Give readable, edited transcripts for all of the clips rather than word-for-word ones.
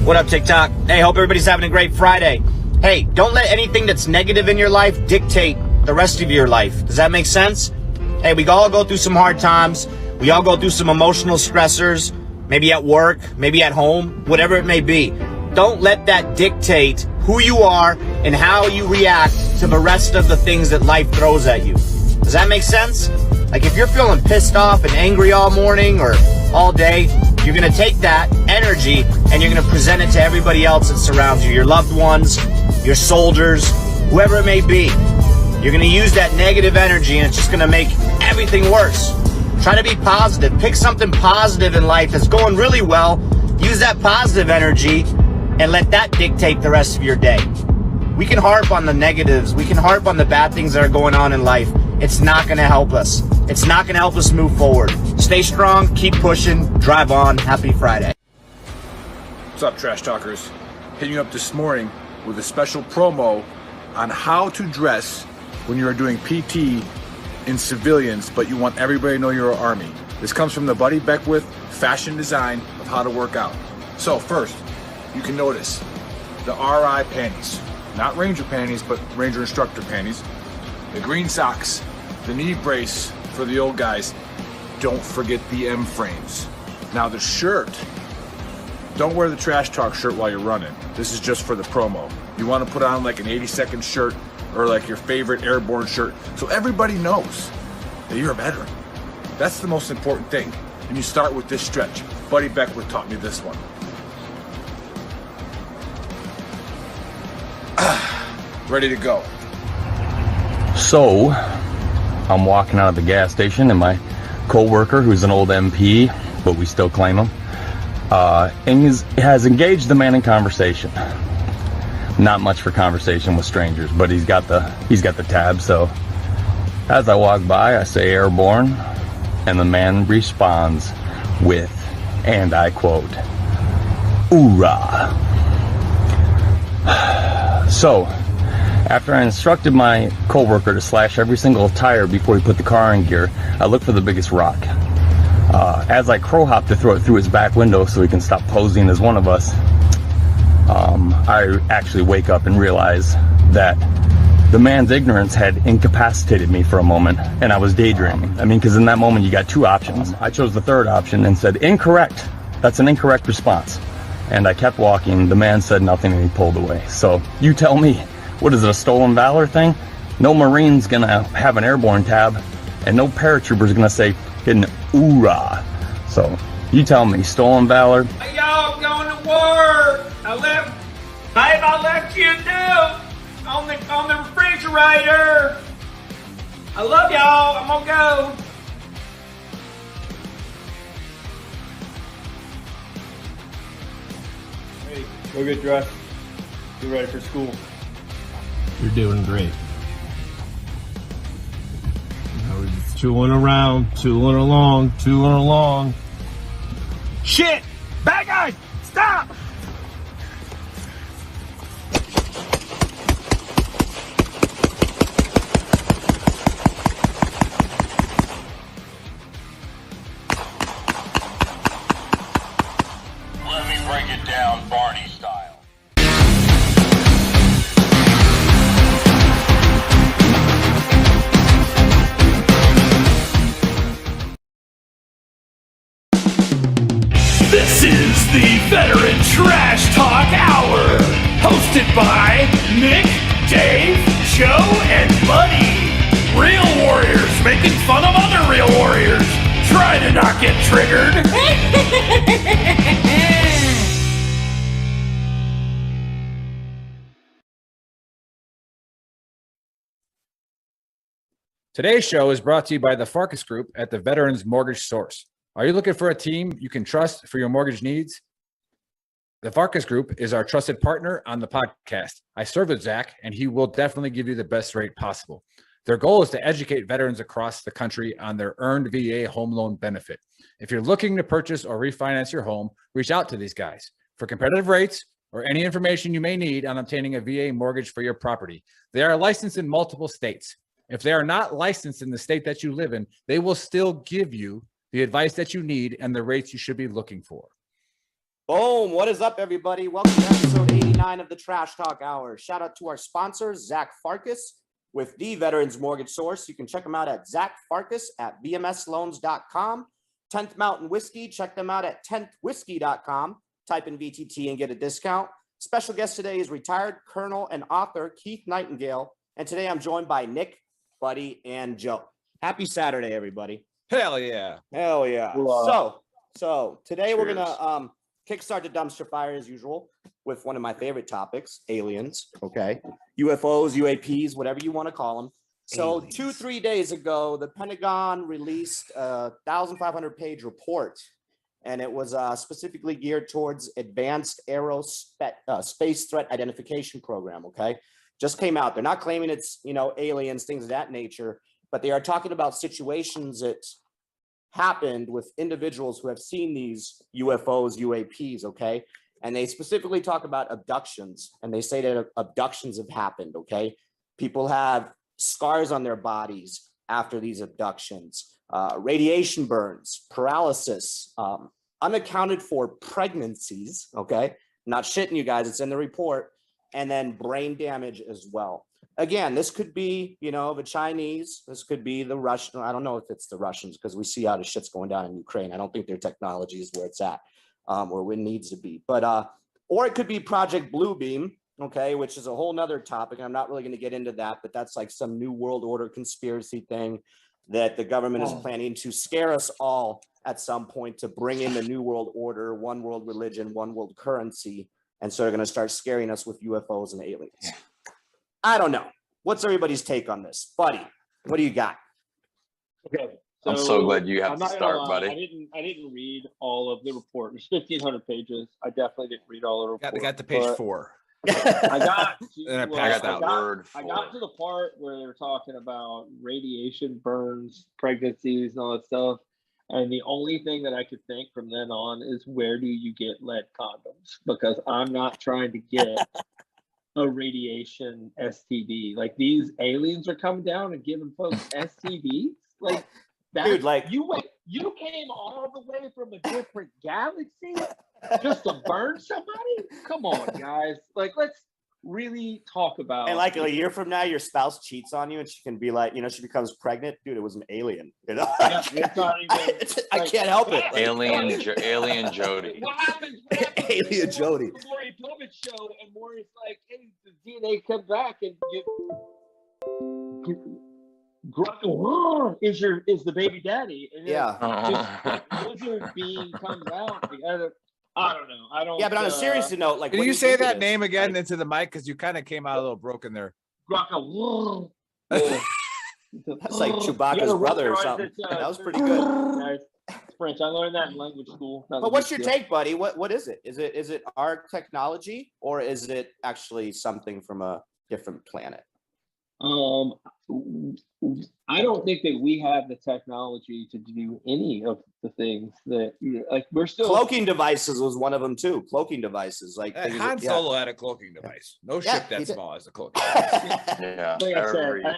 What up, TikTok? Hey, hope everybody's having a great Friday. Hey, don't let anything that's negative in your life dictate the rest of your life. Does that make sense? Hey, we all go through some hard times. We all go through some emotional stressors, maybe at work, maybe at home, whatever it may be. Don't let that dictate who you are and how you react to the rest of the things that life throws at you. Does that make sense? Like if you're feeling pissed off and angry all morning or all day, you're going to take that energy and you're going to present it to everybody else that surrounds you, your loved ones, your soldiers, whoever it may be. You're going to use that negative energy and it's just going to make everything worse. Try to be positive. Pick something positive in life that's going really well. Use that positive energy and let that dictate the rest of your day. We can harp on the negatives. We can harp on the bad things that are going on in life. It's not going to help us. It's not going to help us move forward. Stay strong, keep pushing, drive on. Happy Friday. What's up, Trash Talkers? Hitting you up this morning with a special promo on how to dress when you are doing PT in civilians, but you want everybody to know you're an Army. This comes from the Buddy Beckwith fashion design of how to work out. So first, you can notice the RI panties. Not Ranger panties, but Ranger Instructor panties. The green socks, the knee brace for the old guys. Don't forget the M frames. Now the shirt, don't wear the Trash Talk shirt while you're running. This is just for the promo. You want to put on like an 80-second shirt or like your favorite airborne shirt so everybody knows that you're a veteran. That's the most important thing. And you start with this stretch. Buddy Beckwith taught me this one. Ready to go. So, I'm walking out of the gas station and my co-worker, who's an old MP, but we still claim him, and has engaged the man in conversation. Not much for conversation with strangers, but he's got the tab. So, as I walk by, I say airborne, and the man responds with, and I quote, "Hoorah." So, after I instructed my co-worker to slash every single tire before he put the car in gear, I looked for the biggest rock. As I crow hop to throw it through his back window so he can stop posing as one of us, I actually wake up and realize that the man's ignorance had incapacitated me for a moment, and I was daydreaming. I mean, because in that moment you got two options. I chose the third option and said, "Incorrect. That's an incorrect response." And I kept walking. The man said nothing and he pulled away. So you tell me, what is it, a stolen valor thing? No Marine's gonna have an airborne tab, and no paratrooper's gonna say an hoorah. So you tell me, stolen valor? Hey, y'all, going to work. I left you a note on the refrigerator. I love y'all. I'm gonna go. Hey, go get dressed. Get ready for school. You're doing great. I was just tooling along. Shit! Bad guy! Stop! Let me break it down Barney style. This is the Veteran Trash Talk Hour, hosted by Nick, Dave, Joe, and Buddy. Real warriors making fun of other real warriors. Try to not get triggered. Today's show is brought to you by the Farkas Group at the Veterans Mortgage Source. Are you looking for a team you can trust for your mortgage needs? The Farkas Group is our trusted partner on the podcast. I serve with Zach, and he will definitely give you the best rate possible. Their goal is to educate veterans across the country on their earned VA home loan benefit. If you're looking to purchase or refinance your home, reach out to these guys for competitive rates or any information you may need on obtaining a VA mortgage for your property. They are licensed in multiple states. If they are not licensed in the state that you live in, they will still give you the advice that you need and the rates you should be looking for. Boom. What is up, everybody? Welcome to episode 89 of the Trash Talk Hour. Shout out to our sponsors, Zach Farkas with the Veterans Mortgage Source. You can check them out at Zach Farkas at bmsloans.com. 10th Mountain Whiskey, check them out at 10thwhiskey.com. Type in VTT and get a discount. Special guest today is retired Colonel and author Keith Nightingale. And today I'm joined by Nick, Buddy, and Joe. Happy Saturday, everybody. Hell yeah. Hell yeah. So today we're gonna kickstart the dumpster fire as usual with one of my favorite topics, aliens. Okay, UFOs, UAPs, whatever you want to call them. So aliens. 2-3 days ago, the Pentagon released a 1,500-page report, and it was specifically geared towards advanced space threat identification program. Okay, just came out. They're not claiming it's aliens, things of that nature, but they are talking about situations that happened with individuals who have seen these UFOs, UAPs, okay? And they specifically talk about abductions, and they say that abductions have happened, okay? People have scars on their bodies after these abductions, radiation burns, paralysis, unaccounted for pregnancies, okay? Not shitting you guys, it's in the report, and then brain damage as well. Again, this could be, the Chinese. This could be the Russian. I don't know if it's the Russians because we see how the shit's going down in Ukraine. I don't think their technology is where it's at, or it needs to be. But or it could be Project Bluebeam, okay, which is a whole nother topic. I'm not really going to get into that, but that's like some new world order conspiracy thing that the government is planning to scare us all at some point to bring in the new world order, one world religion, one world currency, and so they're going to start scaring us with UFOs and aliens. Yeah. I don't know. What's everybody's take on this? Buddy, what do you got? Okay. I'm so glad you have to start, buddy. I didn't read all of the report. There's 1,500 pages. I definitely didn't read all the report. They got to page 4. I got to the part where they were talking about radiation burns, pregnancies, and all that stuff. And the only thing that I could think from then on is, where do you get lead condoms? Because I'm not trying to get a radiation STD. Like, these aliens are coming down and giving folks STDs. Like, that, dude, like you came all the way from a different galaxy just to burn somebody? Come on, guys. Like, let's really talk about. And like a year from now, your spouse cheats on you, and she can be like, she becomes pregnant. Dude, it was an alien. Yeah, it's not even, I can't help it. Alien Jody. What happens? Alien Jody. The Maury Povich show, and Maury's like, "Hey, the DNA come back, and is the baby daddy?" And yeah. Lizard being comes out. I don't know. I don't. Yeah, but on a serious note, like, can you say that name again into the mic, because you kind of came out a little broken there? That's like Chewbacca's brother or something. That was pretty good. French. I learned that in language school. But what's your take, buddy? What is it? Is it our technology, or is it actually something from a different planet? I don't think that we have the technology to do any of the things that, like, we're still. Cloaking devices was one of them too. Cloaking devices, like Han Solo had a cloaking device. No ship that small has a cloaking device. Yeah, like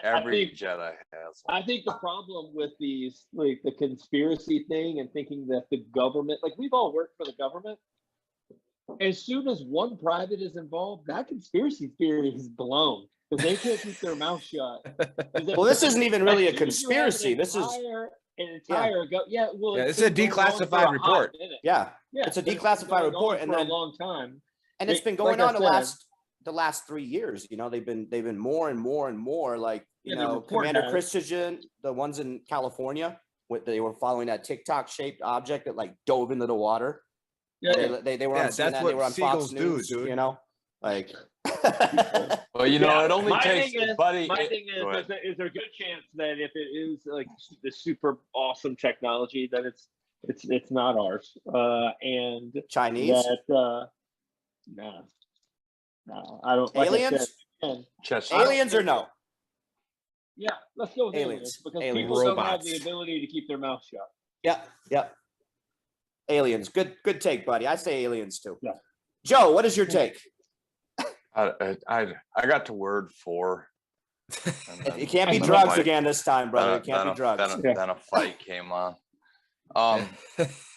every Jedi has one. I think the problem with these, like, the conspiracy thing and thinking that the government, like, we've all worked for the government. As soon as one private is involved, that conspiracy theory is blown. Because they can't keep their mouth shut. Well, this isn't even really a conspiracy. This is it's a declassified report. Yeah, it's a declassified report, and for then a long time, and it's been going on the last 3 years. They've been more and more and more. Like, Commander Christian, the ones in California, they were following that TikTok shaped object that like dove into the water. Yeah, they were on CNN, they were on Fox News. Dude. Like. Well, it only takes, buddy. My thing is there a good chance that if it is like the super awesome technology, that it's not ours, and Chinese? That no, I don't. Aliens? Aliens or no? Yeah, let's go with aliens because people don't have the ability to keep their mouth shut. Yeah. Aliens. Good take, buddy. I say aliens too. Yeah. Joe, what is your take? I got to word 4. It can't be drugs again this time, brother. It can't be drugs. Then a fight came on.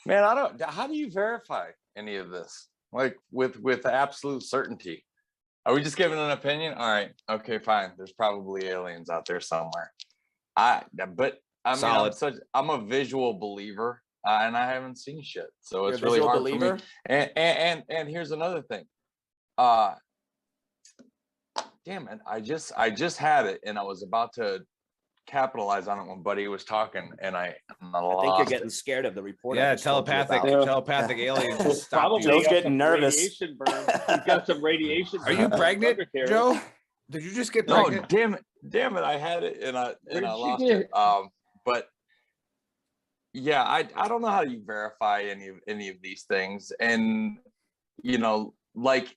Man, how do you verify any of this, like with absolute certainty. Are we just giving an opinion? All right, okay, fine. There's probably aliens out there somewhere. But I mean, I'm a visual believer, and I haven't seen shit, so it's really hard for me. And here's another thing. Damn it! I just had it, and I was about to capitalize on it when Buddy was talking, and I think you're getting scared of the report. Yeah, telepathic aliens. Probably Joe's getting nervous. Radiation burn. You've got some radiation. Are you pregnant, Joe? Did you just get pregnant? No, damn it! I had it and I lost it. But yeah, I don't know how you verify any of these things, and you know, like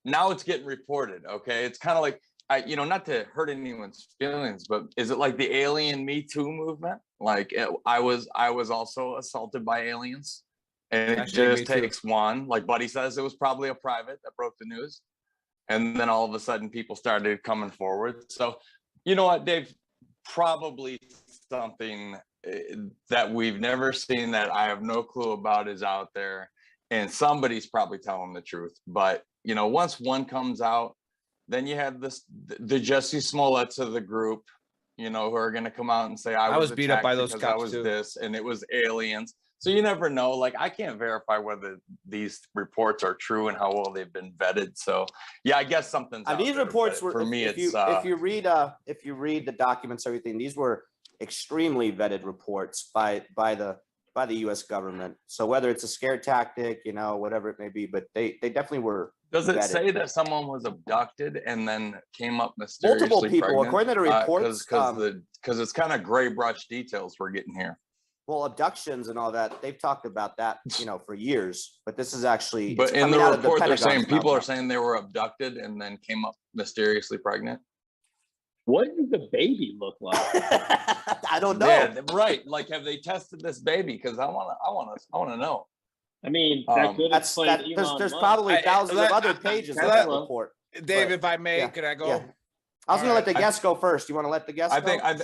now it's getting reported. Okay, it's kind of like not to hurt anyone's feelings, but is it like the alien Me Too movement? Like I was also assaulted by aliens, and it just takes one. Like Buddy says, it was probably a private that broke the news, and then all of a sudden people started coming forward. So you know what, Dave? Probably something that we've never seen that I have no clue about is out there, and somebody's probably telling the truth. But you know, once one comes out, then you have the Jesse Smollett's of the group, you know, who are going to come out and say, I was beat up by those cops I was too. This, and it was aliens. So you never know. Like, I can't verify whether these reports are true and how well they've been vetted. So yeah, I guess something's out these there, reports were, for me, if you read the documents, everything, these were extremely vetted reports by the U.S. government. So whether it's a scare tactic, you know, whatever it may be, but they definitely were. Does it say that someone was abducted and then came up mysteriously multiple people, pregnant? according to the reports, because it's kind of gray brush details we're getting here. Well, abductions and all that, they've talked about that, you know, for years. But this is actually. But in the report, they're saying people are saying they were abducted and then came up mysteriously pregnant. What does the baby look like? I don't know. Yeah, right. Like, have they tested this baby? Because I want to know. I mean, that could explain. There's probably thousands of other pages of that report. Dave, if I may, can I go? Yeah. I was going to let the guests go first. You want to let the guests go?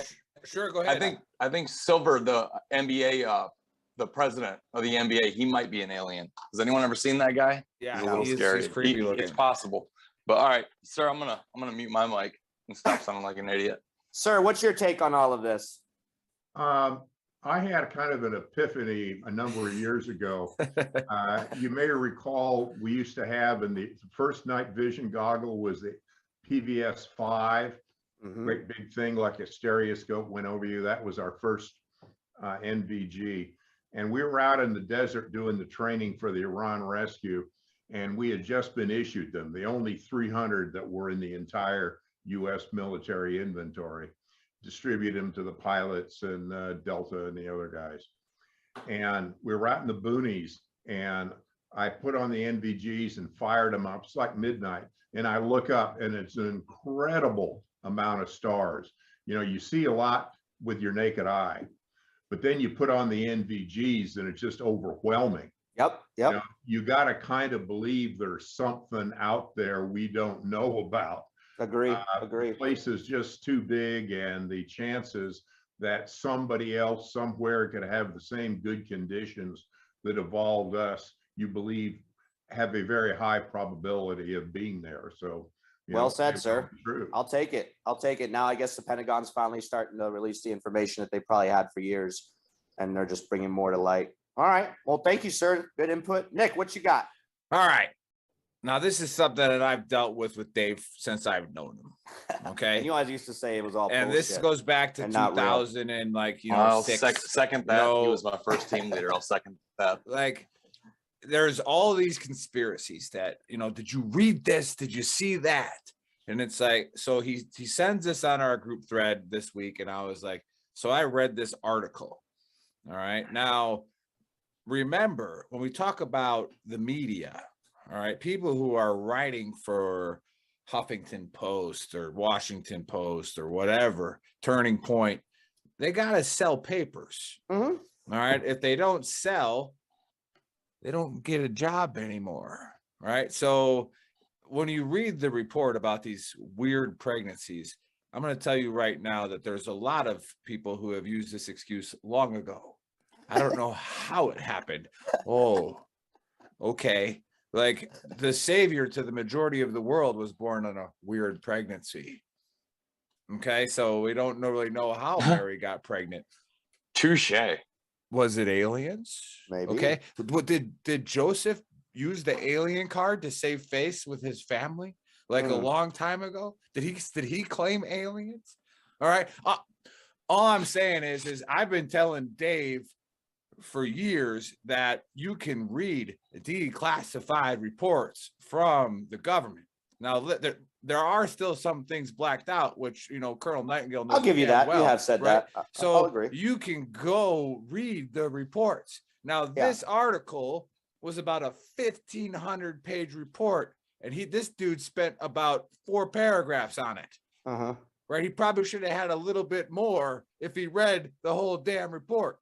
Sure, go ahead. I think Silver, the NBA, the president of the NBA, he might be an alien. Has anyone ever seen that guy? Yeah, he's a little scary. He's creepy looking. It's possible. But all right, sir, I'm gonna mute my mic and stop sounding like an idiot. Sir, what's your take on all of this? I had kind of an epiphany a number of years ago. You may recall we used to have the first night vision goggle was the PVS 5, great big thing like a stereoscope went over you. That was our first NVG. And we were out in the desert doing the training for the Iran rescue, and we had just been issued them, the only 300 that were in the entire US military inventory. Distribute them to the pilots and Delta and the other guys. And we were out in the boonies, and I put on the NVGs and fired them up. It's like midnight, and I look up, and it's an incredible amount of stars. You know, you see a lot with your naked eye, but then you put on the NVGs, and it's just overwhelming. Yep. You know, you got to kind of believe there's something out there we don't know about. Agree. The place is just too big, and the chances that somebody else somewhere could have the same good conditions that evolved us, you believe, have a very high probability of being there. So, well said, sir. I'll take it. Now, I guess the Pentagon's finally starting to release the information that they probably had for years, and they're just bringing more to light. All right. Well, thank you, sir. Good input. Nick, what you got? All right. Now, this is something that I've dealt with Dave since I've known him. Okay. You always used to say it was all and bullshit. This goes back to 2000 and like, you know, second that. He was my first team leader. I'll second that. Like, there's all these conspiracies that, you know, did you read this? Did you see that? And it's like, so he sends this on our group thread this week. And I was like, so I read this article. All right. Now, remember, when we talk about the media, all right, people who are writing for Huffington Post or Washington Post or whatever, Turning Point, they got to sell papers. All right. If they don't sell, they don't get a job anymore. Right. So when you read the report about these weird pregnancies, I'm going to tell you right now that there's a lot of people who have used this excuse long ago. I don't know how it happened. Oh, okay. Like the savior to the majority of the world was born on a weird pregnancy. Okay, so we don't really know how Mary got pregnant. Touche. Was it aliens? Maybe. Okay. What did Joseph use the alien card to save face with his family like a long time ago? Did he claim aliens? All right. All I'm saying is I've been telling Dave for years that you can read declassified reports from the government. Now there are still some things blacked out, which Colonel Nightingale knows. I'll give you that. Well, you have said right? that. So I'll agree. you can go read the reports. Now this article was about a 1,500 page report, and this dude spent about 4 paragraphs on it. Right? He probably should have had a little bit more if he read the whole damn report.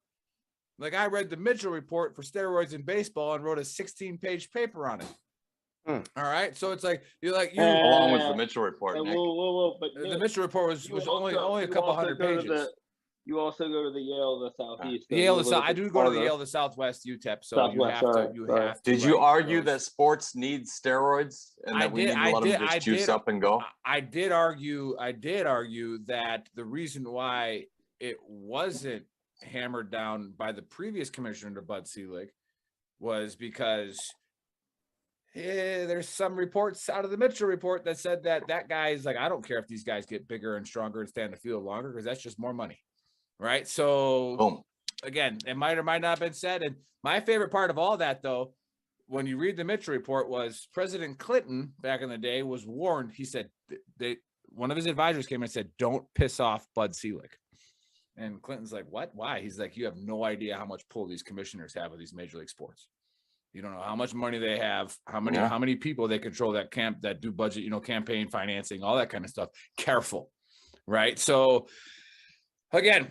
Like I read the Mitchell report for steroids in baseball and wrote a 16-page paper on it. All right, so it's like you. How long was the Mitchell report, Nick? But the Mitchell report was only a couple hundred pages. You also go to the Yale, the Southeast. I do go to the Yale, the Southwest UTEP. So you have to. Did you argue that sports need steroids and that we need to let them just juice up and go? I did argue that the reason why it wasn't hammered down by the previous commissioner, Bud Selig, was because there's some reports out of the Mitchell report that said that guy is like, I don't care if these guys get bigger and stronger and stay on the field longer because that's just more money. Right. So boom. Again, it might or might not have been said. And my favorite part of all that, though, when you read the Mitchell report, was President Clinton back in the day was warned. He said one of his advisors came and said, don't piss off Bud Selig. And Clinton's like, what? Why? He's like, you have no idea how much pull these commissioners have with these major league sports. You don't know how much money they have, how many people they control that do budget, campaign financing, all that kind of stuff. Careful. Right. So again,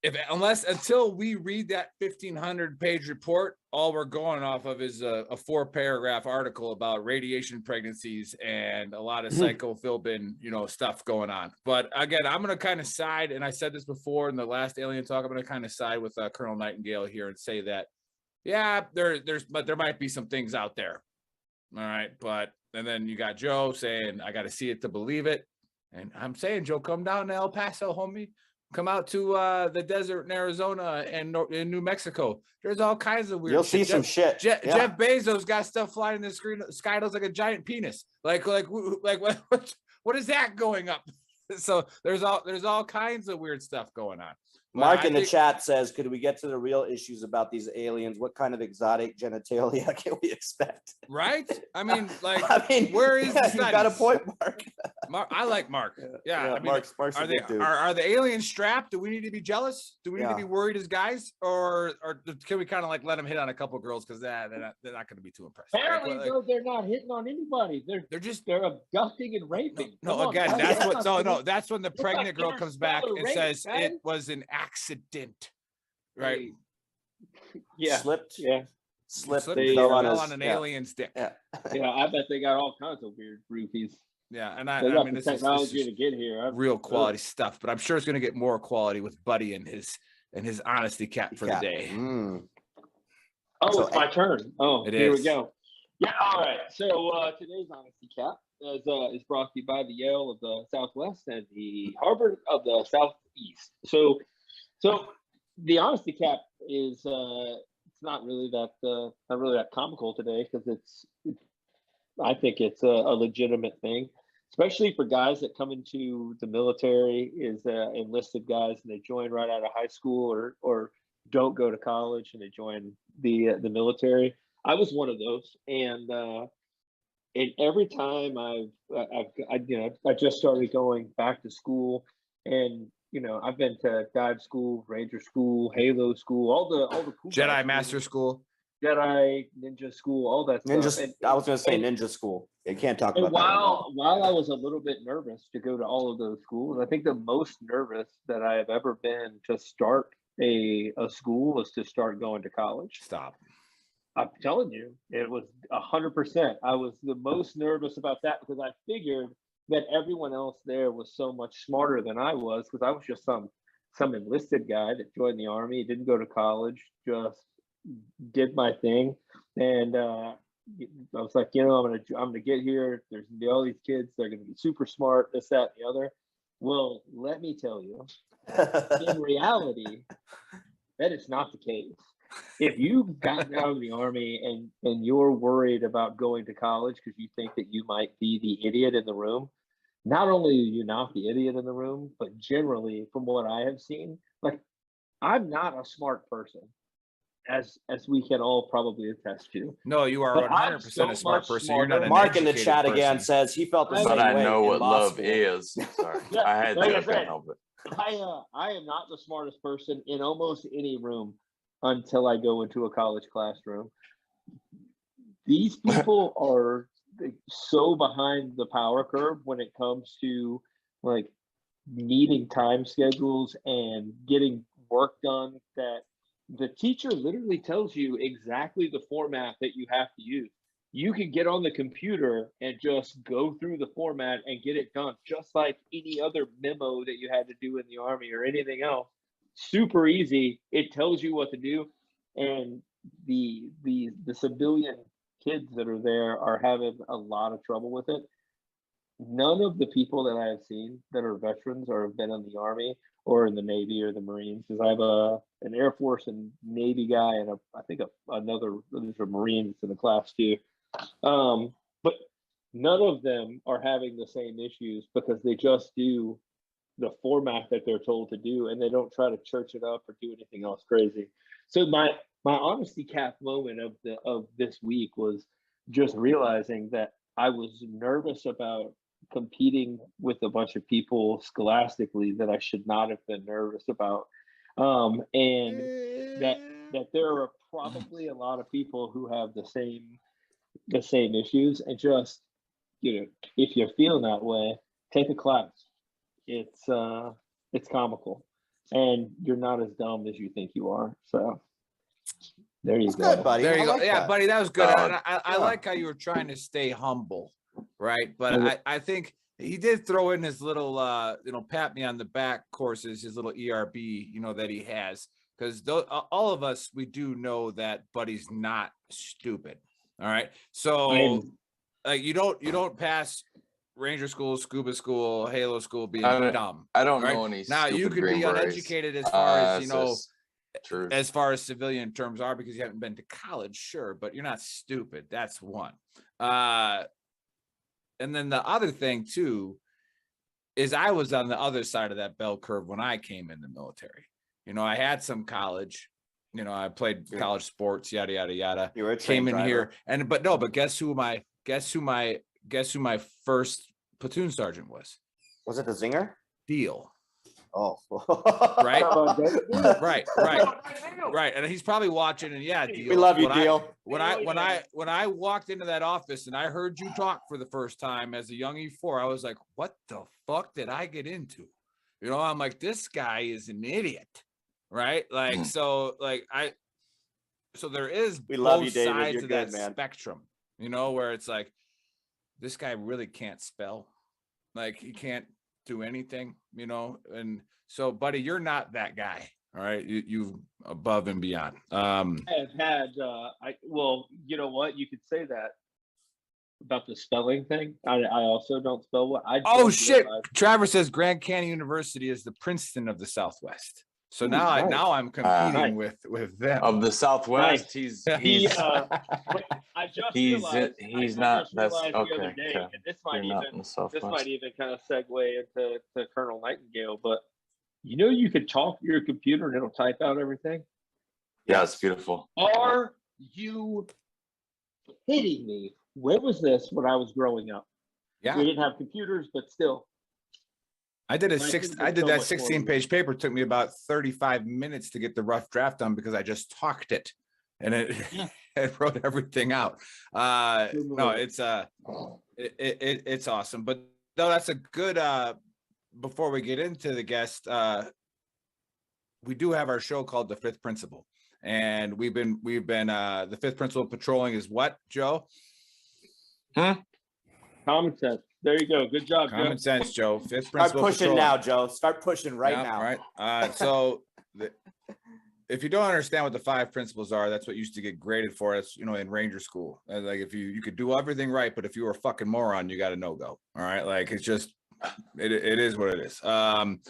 until we read that 1,500 page report, all we're going off of is a 4-paragraph article about radiation pregnancies and a lot of psychophilbin, stuff going on. But again, I'm going to kind of side, and I said this before in the last Alien Talk, I'm going to kind of side with Colonel Nightingale here and say that, yeah, but there might be some things out there. All right. And then you got Joe saying, I got to see it to believe it. And I'm saying, Joe, come down to El Paso, homie. Come out to the desert in Arizona and in New Mexico. There's all kinds of weird. You'll see some shit. Jeff Bezos got stuff flying in the sky. Looks like a giant penis. Like what is that going up? So there's all kinds of weird stuff going on. Mark in the chat says, could we get to the real issues about these aliens? What kind of exotic genitalia can we expect? Right? I mean, where is the studies? You got a point, Mark. I like Mark. Yeah, I mean, Mark's are the aliens strapped? Do we need to be jealous? Do we need to be worried as guys, or can we kind of let them hit on a couple girls because they're not going to be too impressed? Apparently, they're not hitting on anybody. They're abducting and raping. That's when the pregnant girl comes back and says it was an accident, right? Slipped and fell on an alien's dick. Yeah, I bet they got all kinds of weird roofies. Yeah, and I mean, this technology to get here. Real quality stuff, but I'm sure it's going to get more quality with Buddy and his honesty cap for the day. It's my turn. Here we go. Yeah, all right. So today's honesty cap is brought to you by the Yale of the Southwest and the Harvard of the Southeast. So the honesty cap is it's not really that comical today because I think it's a legitimate thing, especially for guys that come into the military is enlisted guys and they join right out of high school or don't go to college and they join the military. I was one of those, and every time I just started going back to school, and I've been to dive school, ranger school, halo school, all the cool Jedi master school, Jedi ninja school, all that stuff. I was going to say ninja school. You can't talk about that. While I was a little bit nervous to go to all of those schools, I think the most nervous that I have ever been to start a school was to start going to college. Stop. I'm telling you, it was 100%. I was the most nervous about that because I figured that everyone else there was so much smarter than I was because I was just some enlisted guy that joined the Army, didn't go to college, just did my thing. And I was like, you know, I'm gonna get here. There's gonna be all these kids. They're gonna be super smart. This, that, and the other. Well, let me tell you, in reality, that is not the case. If you've gotten out of the Army and you're worried about going to college because you think that you might be the idiot in the room, not only are you not the idiot in the room, but generally, from what I have seen, like, I'm not a smart person, as we can all probably attest to. No, you are But 100% a smart person. You're not an Mark in the educated chat person. again says he felt the same way. But I know in what law love school. is. Sorry, Yeah, I had like to. I I couldn't said, help it. I am not the smartest person in almost any room until I go into a college classroom. These people are so behind the power curve when it comes to like meeting time schedules and getting work done that the teacher literally tells you exactly the format that you have to use. You can get on the computer and just go through the format and get it done, just like any other memo that you had to do in the Army or anything else. Super easy. It tells you what to do. And the civilian kids that are there are having a lot of trouble with it. None of the people that I have seen that are veterans or have been in the Army or in the Navy or the Marines, because I have an Air Force and Navy guy and I think another, there's a Marines in the class too. But none of them are having the same issues because they just do the format that they're told to do, and they don't try to church it up or do anything else crazy. So my honesty cap moment of this week was just realizing that I was nervous about competing with a bunch of people scholastically that I should not have been nervous about, and that there are probably a lot of people who have the same issues. And just, you know, if you're feeling that way, take a class. It's comical, and you're not as dumb as you think you are. So there you go. Good, buddy. There you go. like Yeah, that. buddy, that was good. I Yeah. like how you were trying to stay humble, right? But I think he did throw in his little pat me on the back courses, his little ERB, that he has, because all of us, we do know that Buddy's not stupid. All right, so like you don't pass Ranger school, scuba school, Halo school being dumb. I don't right? know any. Now you could be uneducated as far as as far as civilian terms are, because you haven't been to college, sure, but you're not stupid. That's one. And then the other thing too is I was on the other side of that bell curve when I came in the military. I had some college. I played college sports, yada yada yada. You were a came in driver. here, but guess who my first platoon sergeant was? Was it the Zinger? Deal. Oh, right. Right. And he's probably watching. And yeah, Deal. We love you, Deal. When I walked into that office and I heard you talk for the first time as a young E4, I was like, what the fuck did I get into? I'm like, this guy is an idiot. Right. Like, so there is we love both you, David. sides You're of good, that man. spectrum, where it's like, this guy really can't spell. Like, he can't do anything, and so, buddy, you're not that guy. All right, you above and beyond. I've had well, you know what, you could say that about the spelling thing. I also don't spell well. Oh shit! Travis says Grand Canyon University is the Princeton of the Southwest. So now nice. I'm competing with them Of the Southwest. Nice. He's I just he's realized, he's I not. just That's realized the other okay. day, Okay. and this You're might not in the Southwest. even kind of segue into Colonel Nightingale, but you could talk to your computer and it'll type out everything. Yeah, it's beautiful. Are you kidding me? Where was this when I was growing up? Yeah, we didn't have computers, but still. I did I did that so much 16-page paper. It took me about 35 minutes to get the rough draft done because I just talked it, and it wrote everything out. No, it's it's awesome. But no, that's a good. Before we get into the guest, we do have our show called The Fifth Principle, and we've been the Fifth Principle patrolling is what, Joe? Common sense. There you go. Good job, Common Joe. sense, Joe. Fifth Start Principle pushing patrolling. now, Joe. Start pushing right now. Right. So if you don't understand what the 5 principles are, that's what used to get graded for us, you know, in Ranger school. And like, if you could do everything right, but if you were a fucking moron, you got a no-go. All right. Like, it's just, it is what it is. And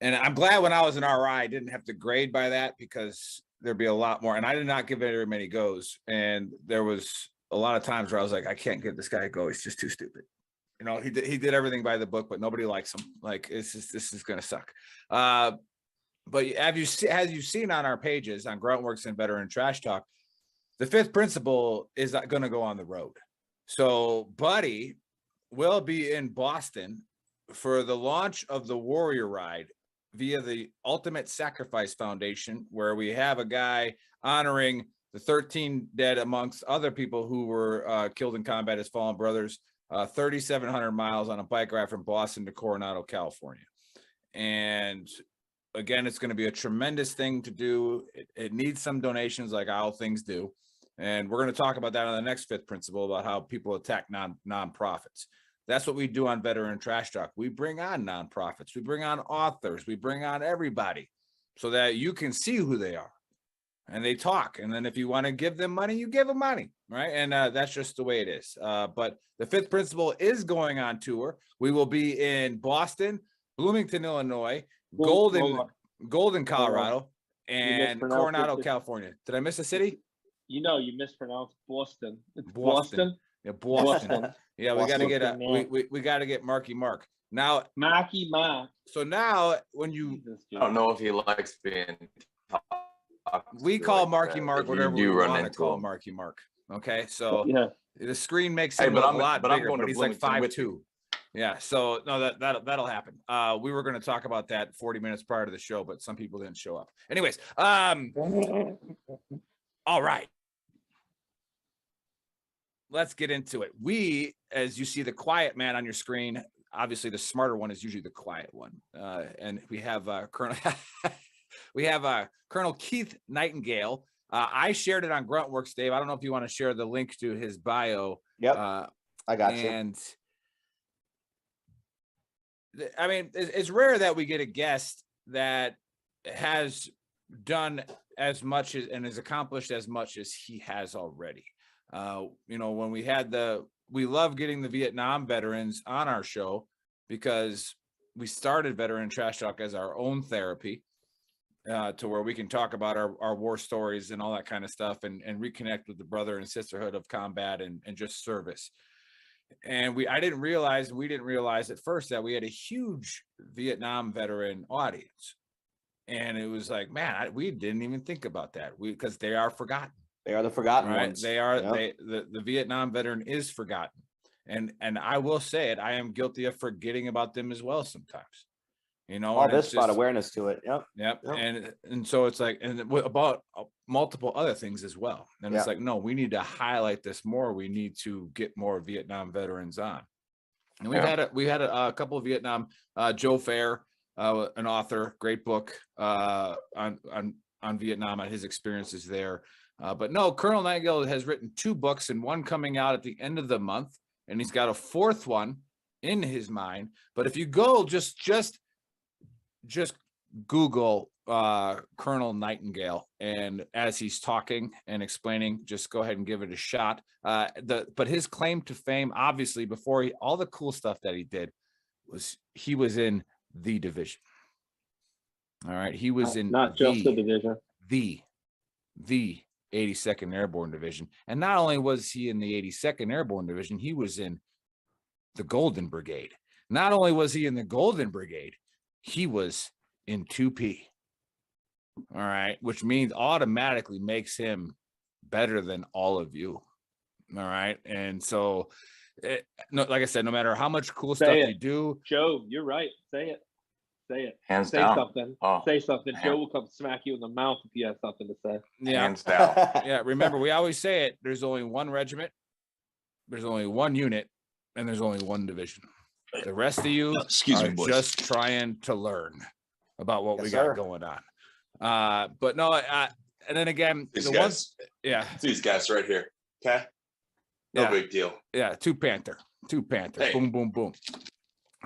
I'm glad when I was an RI, I didn't have to grade by that, because there'd be a lot more. And I did not give it very many goes. And there was a lot of times where I was like, I can't give this guy a go. He's just too stupid. You know, he did everything by the book, but nobody likes him. Like, this is going to suck. But as you've seen on our pages on Gruntworks and Veteran Trash Talk, the 5th principle is going to go on the road. So Buddy will be in Boston for the launch of the Warrior Ride via the Ultimate Sacrifice Foundation, where we have a guy honoring the 13 dead amongst other people who were killed in combat as fallen brothers, 3,700 miles on a bike ride from Boston to Coronado, California. And again, it's going to be a tremendous thing to do. It needs some donations, like all things do. And we're going to talk about that on the next 5th principle, about how people attack nonprofits. That's what we do on Veteran Trash Talk. We bring on nonprofits. We bring on authors. We bring on everybody so that you can see who they are. And they talk. And then if you want to give them money, you give them money, right? And that's just the way it is. But the 5th principle is going on tour. We will be in Boston, Bloomington, Illinois, Golden, Colorado, and Coronado, California. Did I miss a city? You know, you mispronounced Boston. It's Boston. Yeah, Boston. Yeah, we got to get we got to get Marky Mark now. Marky Mark. So now, when you, I don't know if he likes being. We call Marky Mark whatever we want to call him. Marky Mark. Okay, so yeah, the screen makes him a lot bigger, but he's like 5'2". Yeah, so no, that'll happen. We were going to talk about that 40 minutes prior to the show, but some people didn't show up. Anyways, all right. Let's get into it. We, as you see the quiet man on your screen, obviously the smarter one is usually the quiet one. And we have Colonel Keith Nightingale. I shared it on Gruntworks, Dave. I don't know if you want to share the link to his bio. Yep, I got you. And I mean, it's rare that we get a guest that has done as much as and has accomplished as much as he has already. You know, when we love getting the Vietnam veterans on our show, because we started Veteran Trash Talk as our own therapy, to where we can talk about our war stories and all that kind of stuff, and reconnect with the brother and sisterhood of combat and just service. And we didn't realize at first that we had a huge Vietnam veteran audience. And it was like, man, we didn't even think about that. Because they are forgotten. They are the forgotten ones. They are. Yep. The Vietnam veteran is forgotten. And I will say it, I am guilty of forgetting about them as well sometimes. You know, all this brought awareness to it. Yep. And so it's like, and about multiple other things as well. And it's like, no, we need to highlight this more. We need to get more Vietnam veterans on. And we had a couple of Vietnam, Joe Fair, an author, great book on Vietnam and his experiences there. But no, Colonel Nightengale has written 2 books, and one coming out at the end of the month, and he's got a 4th one in his mind. But if you go just Google Colonel Nightingale, and as he's talking and explaining, just go ahead and give it a shot. But his claim to fame, obviously, before all the cool stuff that he did, was he was in the division. All right, he was in not just the division, the 82nd Airborne Division. And not only was he in the 82nd Airborne Division, he was in the Golden Brigade. Not only was he in the Golden Brigade, he was in 2P. All right, which means automatically makes him better than all of you. All right, and so, like I said, no matter how much cool stuff you do, Joe, you're right. Say it. Hands say down. Something. Say something. Joe will come smack you in the mouth if you have something to say. Yeah. Hands down. Yeah. Remember, we always say it. There's only one regiment. There's only one unit, and there's only one division. The rest of you are just trying to learn about what we got going on. But no, and then again, these guys right here. Okay. No big deal. Yeah. Two Panther. Hey. Boom, boom, boom.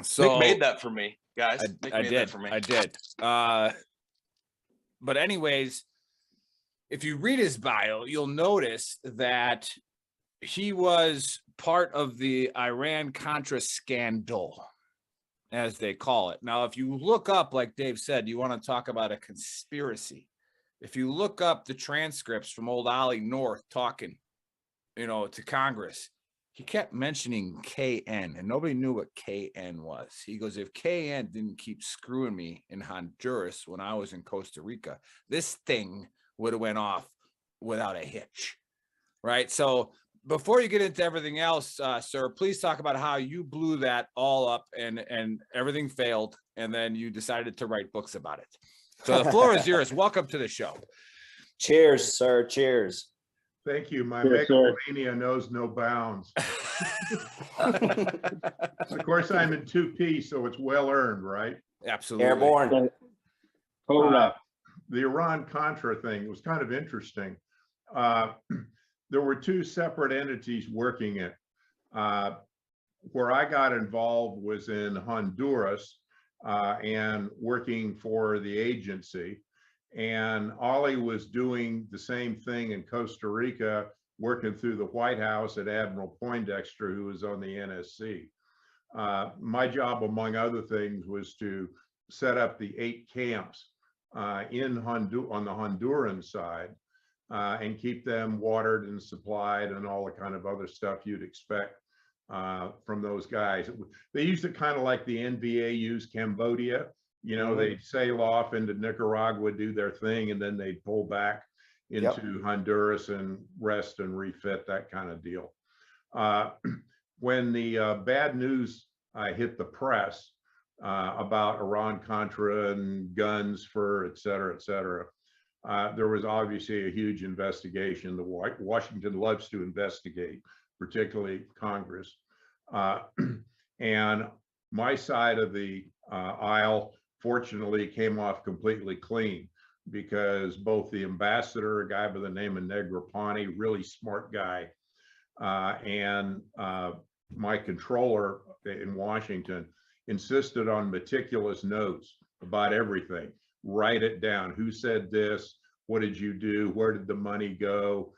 So Nick made that for me, guys. I did. But anyways, if you read his bio, you'll notice that he was part of the Iran-Contra scandal, as they call it. Now, if you look up, like Dave said, you want to talk about a conspiracy. If you look up the transcripts from old Ollie North talking, to Congress, he kept mentioning KN, and nobody knew what KN was. He goes, if KN didn't keep screwing me in Honduras when I was in Costa Rica, this thing would have went off without a hitch, right? So before you get into everything else, sir, please talk about how you blew that all up and everything failed, and then you decided to write books about it. So the floor is yours. Welcome to the show. Cheers, sir. Cheers. Thank you. My Cheers, megalomania knows no bounds. Of course, I'm in 2P, so it's well earned, right? Absolutely. Airborne. The Iran-Contra thing was kind of interesting. There were two separate entities working it. Where I got involved was in Honduras and working for the agency. And Ollie was doing the same thing in Costa Rica, working through the White House at Admiral Poindexter, who was on the NSC. My job, among other things, was to set up the 8 camps on the Honduran side and keep them watered and supplied and all the kind of other stuff you'd expect from those guys. They used it kind of like the NBA used Cambodia. They'd sail off into Nicaragua, do their thing, and then they'd pull back into Honduras and rest and refit, that kind of deal. When the bad news hit the press about Iran-Contra and guns for et cetera, there was obviously a huge investigation. Washington loves to investigate, particularly Congress. And my side of the aisle, fortunately, came off completely clean, because both the ambassador, a guy by the name of Negroponte, really smart guy, and my controller in Washington insisted on meticulous notes about everything. Write it down. Who said this? What did you do? Where did the money go?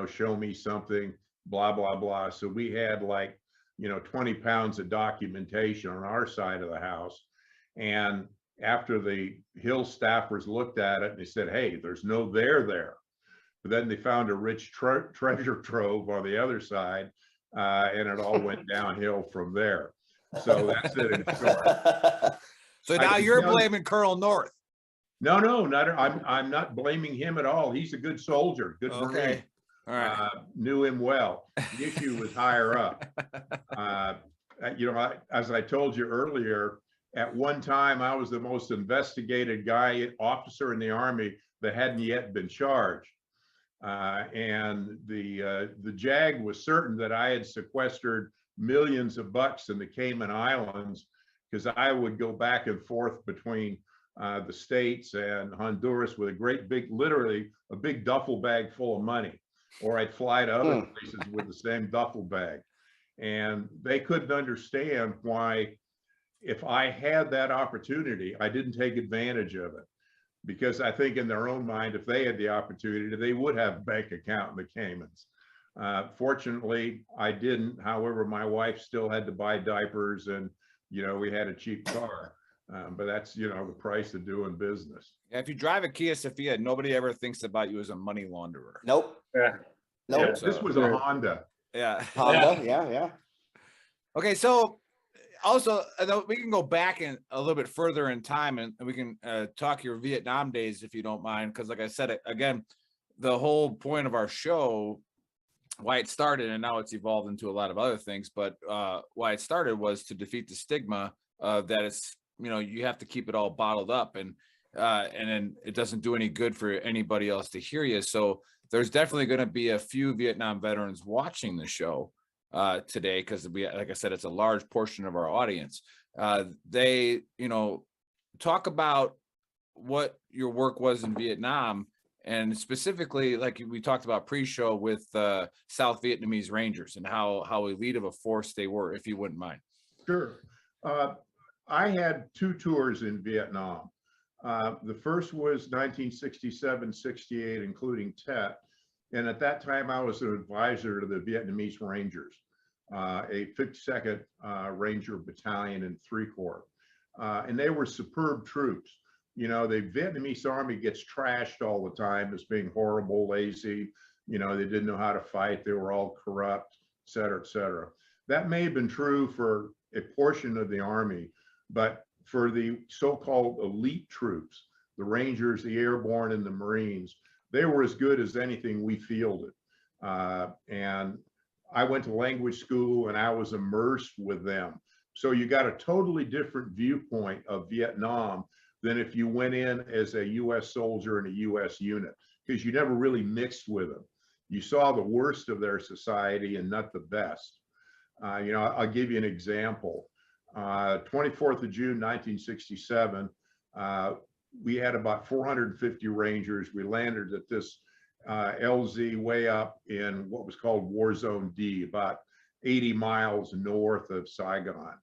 Show me something, blah, blah, blah. So we had 20 pounds of documentation on our side of the house. And after the Hill staffers looked at it, and they said, hey, there's no there. But then they found a rich treasure trove on the other side, and it all went downhill from there. So that's it in short. So now you're blaming Colonel North. No, I'm not blaming him at all. He's a good soldier, good Marine. All right. Knew him well. The issue was higher up. As I told you earlier, at one time I was the most investigated officer in the Army that hadn't yet been charged. And the JAG was certain that I had sequestered millions of bucks in the Cayman Islands, because I would go back and forth between the States and Honduras with literally a big duffel bag full of money, or I'd fly to other places with the same duffel bag. And they couldn't understand why, if I had that opportunity, I didn't take advantage of it. Because I think in their own mind, if they had the opportunity, they would have a bank account in the Caymans. Fortunately, I didn't. However, my wife still had to buy diapers, and we had a cheap car. But that's the price of doing business. Yeah, if you drive a Kia Sophia, nobody ever thinks about you as a money launderer. Nope. Yeah. Nope. Yeah, this was a Honda. Yeah. Honda. Yeah. Okay, so also, we can go back a little bit further in time, and we can talk your Vietnam days, if you don't mind, because like I said, again, the whole point of our show, why it started, and now it's evolved into a lot of other things, but why it started was to defeat the stigma that it's, you have to keep it all bottled up, and then it doesn't do any good for anybody else to hear you. So there's definitely going to be a few Vietnam veterans watching the show today, because like I said, it's a large portion of our audience. They talk about what your work was in Vietnam, and specifically, like we talked about pre-show with South Vietnamese Rangers, and how elite of a force they were, if you wouldn't mind. Sure. I had 2 tours in Vietnam. The first was 1967-68, including Tet. And at that time, I was an advisor to the Vietnamese Rangers, a 52nd Ranger Battalion in 3 Corps. And they were superb troops. You know, the Vietnamese army gets trashed all the time as being horrible, lazy. You know, they didn't know how to fight. They were all corrupt, et cetera, et cetera. That may have been true for a portion of the army, but for the so-called elite troops, the Rangers, the Airborne, and the Marines, they were as good as anything we fielded. And I went to language school and I was immersed with them. So you got a totally different viewpoint of Vietnam than if you went in as a US soldier in a US unit, because you never really mixed with them. You saw the worst of their society and not the best. You know, I'll give you an example. 24th of June, 1967, we had about 450 Rangers. We landed at this LZ way up in what was called War Zone D, about 80 miles north of Saigon.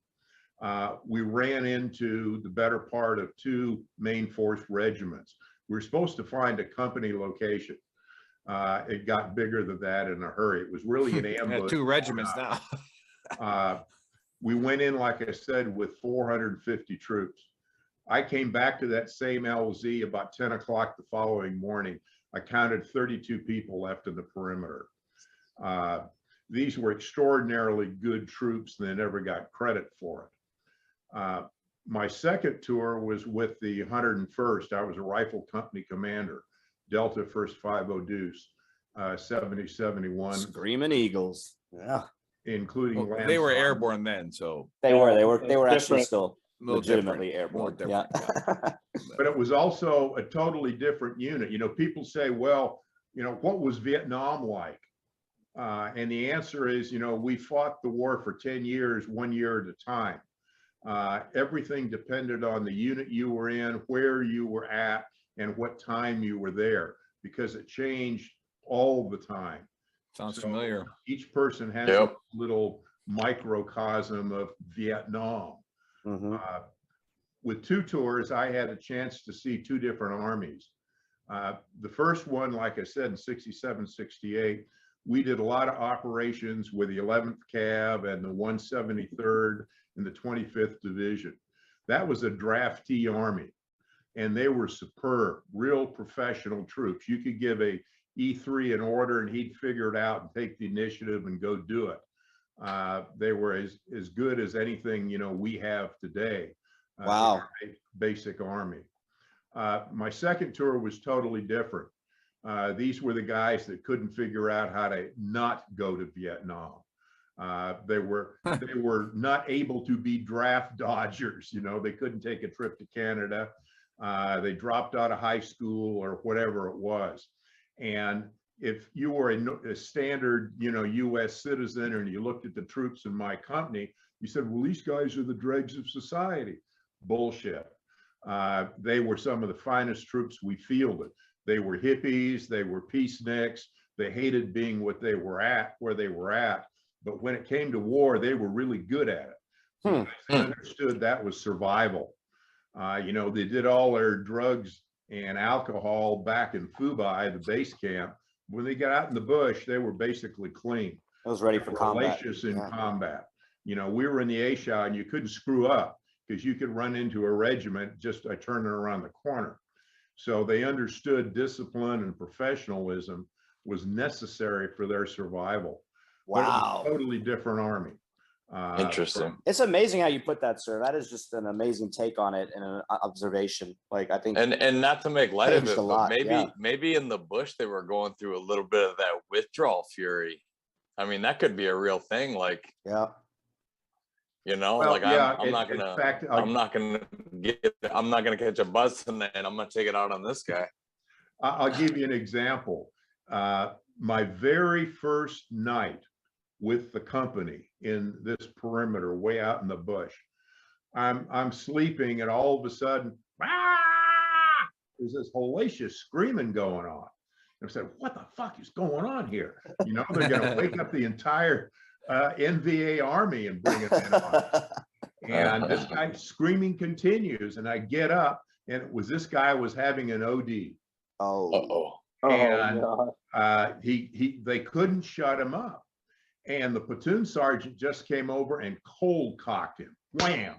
We ran into the better part of 2 main force regiments. We were supposed to find a company location. It got bigger than that in a hurry. It was really an ambush. 2 regiments now. We went in, like I said, with 450 troops. I came back to that same LZ about 10 o'clock the following morning. I counted 32 people left in the perimeter. These were extraordinarily good troops, and they never got credit for it. My second tour was with the 101st. I was a rifle company commander, Delta 1st 50 Deuce, 70-71. Screaming Eagles. Yeah. Including they were airborne then, so they were actually still legitimately airborne. Yeah. But it was also a totally different unit. You know, people say, well, you know, what was Vietnam like? And the answer is, you know, we fought the war for 10 years, 1 year at a time. Everything depended on the unit you were in, where you were at, and what time you were there, because it changed all the time. Sounds familiar. Each person has a little microcosm of Vietnam. With 2 tours, I had a chance to see 2 different armies. The first one, like I said, in 67, 68, we did a lot of operations with the 11th Cav and the 173rd and the 25th Division. That was a draftee army, and they were superb, real professional troops. You could give a E3 an order and he'd figure it out and take the initiative and go do it. They were as good as anything, you know, we have today. Wow. Basic army. My second tour was totally different. These were the guys that couldn't figure out how to not go to Vietnam. They were not able to be draft dodgers. You know, they couldn't take a trip to Canada. They dropped out of high school or whatever it was. And if you were a standard, you know, US citizen, and you looked at the troops in my company, you said, well, these guys are the dregs of society. Bullshit. They were some of the finest troops we fielded. They were hippies, they were peaceniks, they hated being what they were at, where they were at. But when it came to war, they were really good at it. They understood that was survival. You know, they did all their drugs and alcohol back in Phu Bai, the base camp. When they got out in the bush, they were basically clean. I was ready for combat. Hellacious in combat. You know, we were in the A-Shah and you couldn't screw up because you could run into a regiment just by turning around the corner. So they understood discipline and professionalism was necessary for their survival. Wow. Totally different army. Interesting. It's amazing how you put that, sir. That is just an amazing take on it and an observation. Like, I think, and not to make light of it, but maybe maybe in the bush they were going through a little bit of that withdrawal fury. I mean, that could be a real thing. Like, you know, well, like I'm not gonna catch a buzz tonight, and I'm gonna take it out on this guy. I'll give you an example. My very first night with the company in this perimeter way out in the bush, I'm sleeping, and all of a sudden, there's this hellacious screaming going on. And I said, what the fuck is going on here? You know, they're going to wake up the entire NVA army and bring it in on. And this guy screaming continues, and I get up, and it was this guy was having an OD. Oh. And they couldn't shut him up. And the platoon sergeant just came over and cold cocked him. Wham!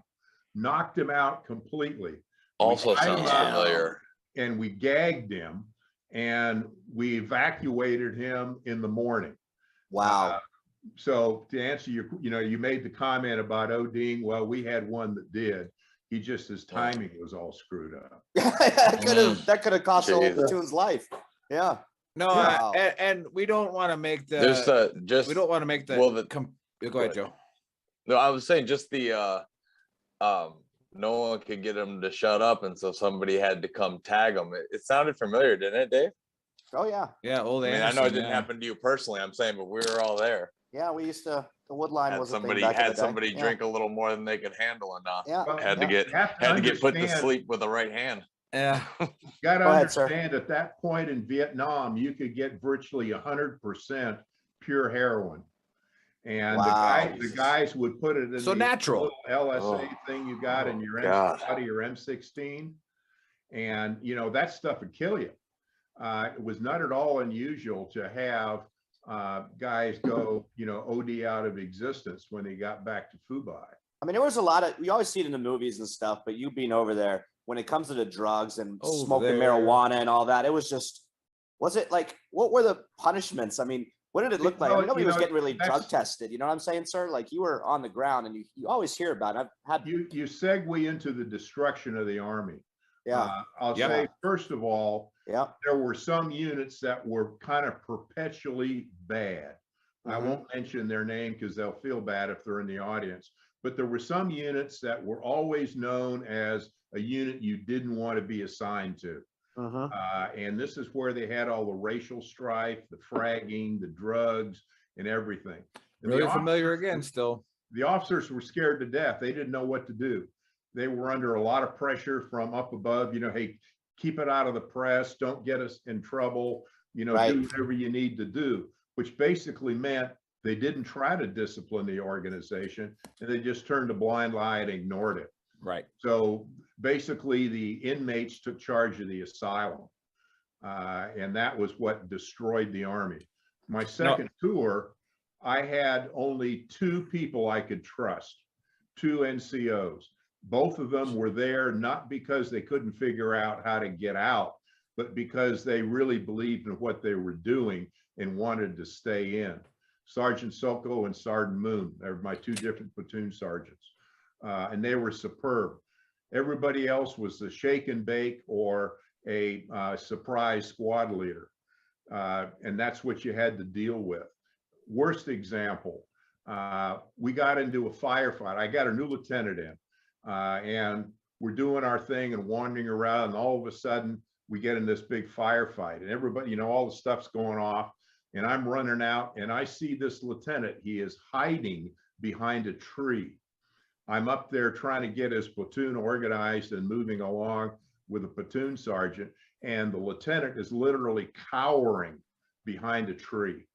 Knocked him out completely. Also sounds familiar. And we gagged him and we evacuated him in the morning. Wow. So to answer your, you made the comment about ODing. Well, we had one that did. He just, his timing was all screwed up. that could have cost the whole platoon's life. Yeah. No, Wow. And we don't want to make the. We don't want to make the. Well, go ahead, Joe. No, I was saying just the no one could get him to shut up, and so somebody had to come tag him. It sounded familiar, didn't it, Dave? Oh yeah. Yeah, old. I mean, I know it didn't happen to you personally. I'm saying, but we were all there. Yeah, we used to. The wood line was somebody a thing back in the somebody day. drink a little more than they could handle, and Had to get put to sleep with the right hand. Yeah. You got to understand, at that point in Vietnam, you could get virtually 100% pure heroin. And the guys would put it in so natural little LSA thing you got in your M16. And, that stuff would kill you. It was not at all unusual to have guys go, OD out of existence when they got back to Fubai. I mean, there was a lot of, we always see it in the movies and stuff, but you being over there, when it comes to the drugs and smoking marijuana and all that, it was just, was it like, what were the punishments? I mean, what did it look like? I mean, nobody was getting really drug tested. You know what I'm saying, sir? Like, you were on the ground and you always hear about it. I've had you segue into the destruction of the Army. Yeah. I'll say, first of all, there were some units that were kind of perpetually bad. I won't mention their name because they'll feel bad if they're in the audience. But there were some units that were always known as a unit you didn't want to be assigned to. And this is where they had all the racial strife, the fragging, the drugs, and everything. And really familiar again still. The officers were scared to death. They didn't know what to do. They were under a lot of pressure from up above, hey, keep it out of the press, don't get us in trouble, do whatever you need to do, which basically meant they didn't try to discipline the organization and they just turned a blind eye and ignored it. Right. So basically the inmates took charge of the asylum. And that was what destroyed the Army. My second tour, I had only 2 people I could trust, 2 NCOs. Both of them were there not because they couldn't figure out how to get out, but because they really believed in what they were doing and wanted to stay in. Sergeant Soko and Sergeant Moon, they're my 2 different platoon sergeants. And they were superb. Everybody else was the shake and bake or a surprise squad leader. And that's what you had to deal with. Worst example, we got into a firefight. I got a new lieutenant in and we're doing our thing and wandering around, and all of a sudden we get in this big firefight and everybody, all the stuff's going off and I'm running out and I see this lieutenant. He is hiding behind a tree. I'm up there trying to get his platoon organized and moving along with a platoon sergeant, and the lieutenant is literally cowering behind a tree.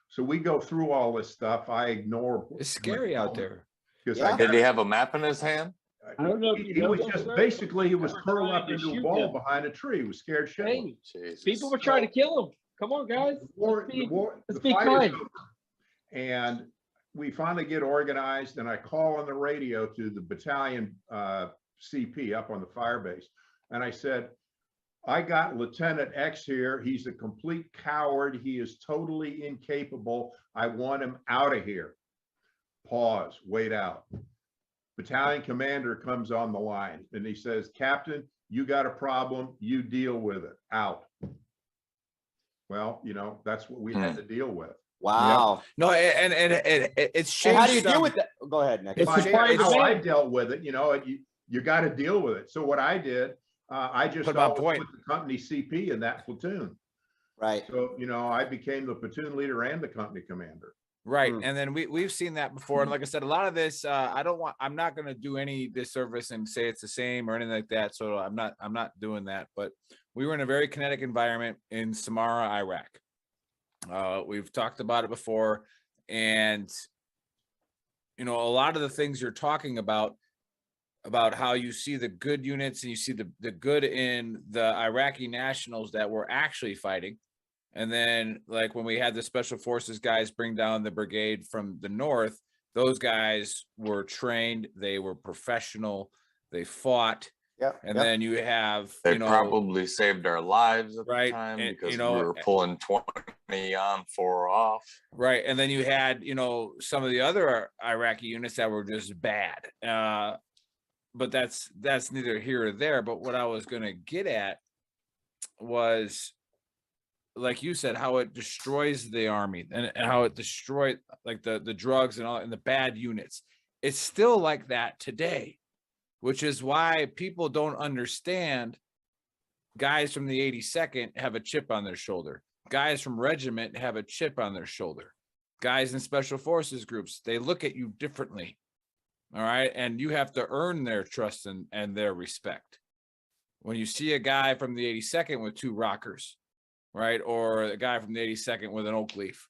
So we go through all this stuff. I ignore. It's scary out there. Did he have a map in his hand? I don't know. He was just basically, he was curled up into a ball behind a tree. He was scared shitless. People were trying to kill him. Come on, guys. Let's be kind. And we finally get organized, and I call on the radio to the battalion CP up on the fire base. And I said, I got Lieutenant X here. He's a complete coward. He is totally incapable. I want him out of here. Pause, wait out. Battalion commander comes on the line and he says, Captain, you got a problem. You deal with it. Out. Well, that's what we had to deal with. Wow. No, and it's changed. How do you deal with that? Go ahead, Nick. How I dealt with it, you got to deal with it. So what I did, I just put the company CP in that platoon. Right. So, I became the platoon leader and the company commander. Right. And then we've seen that before. And like I said, a lot of this, I'm not going to do any disservice and say it's the same or anything like that. So I'm not doing that. But we were in a very kinetic environment in Samarra, Iraq. We've talked about it before. And, a lot of the things you're talking about, about how you see the good units and you see the good in the Iraqi nationals that were actually fighting. And then like when we had the special forces guys bring down the brigade from the north, those guys were trained, they were professional, they fought. And then you have, they probably saved our lives at the time and, because we were pulling 20 on, 4 off. Right. And then you had, some of the other Iraqi units that were just bad. But that's neither here or there. But what I was going to get at was, like you said, how it destroys the army and how it destroyed like the drugs and all and the bad units. It's still like that today, which is why people don't understand guys from the 82nd have a chip on their shoulder. Guys from regiment have a chip on their shoulder. Guys in special forces groups, they look at you differently. All right. And you have to earn their trust and their respect. When you see a guy from the 82nd with 2 rockers, right, or a guy from the 82nd with an oak leaf,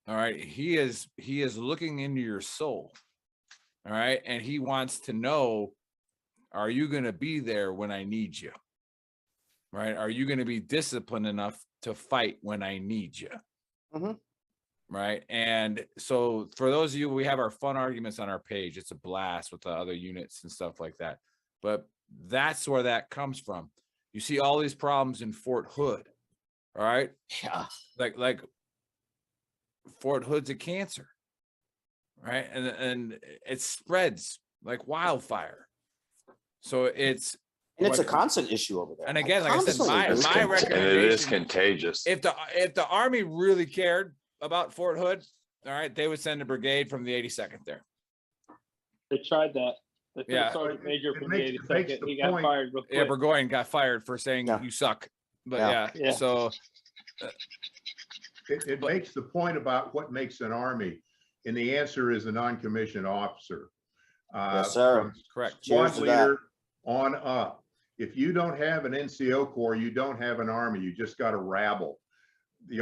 all right, he is looking into your soul. All right. And he wants to know, are you going to be there when I need you? Right. Are you going to be disciplined enough to fight when I need you? Right. And so for those of you, we have our fun arguments on our page. It's a blast with the other units and stuff like that. But that's where that comes from. You see all these problems in Fort Hood. All right. Yeah. Like Fort Hood's a cancer. Right. And it spreads like wildfire. So it's a constant issue over there. And again, like I said, my recommendation, and it is contagious. If the Army really cared about Fort Hood, all right, they would send a brigade from the 82nd there. They tried that. They Yeah. Sergeant Major from the 82nd. He got fired real quick. Yeah, Burgoyne got fired for saying you suck. But yeah. So it makes the point about what makes an army, and the answer is a non-commissioned officer. Yes, sir. Correct. Squad leader on up. If you don't have an NCO corps, you don't have an army. You just got a rabble. The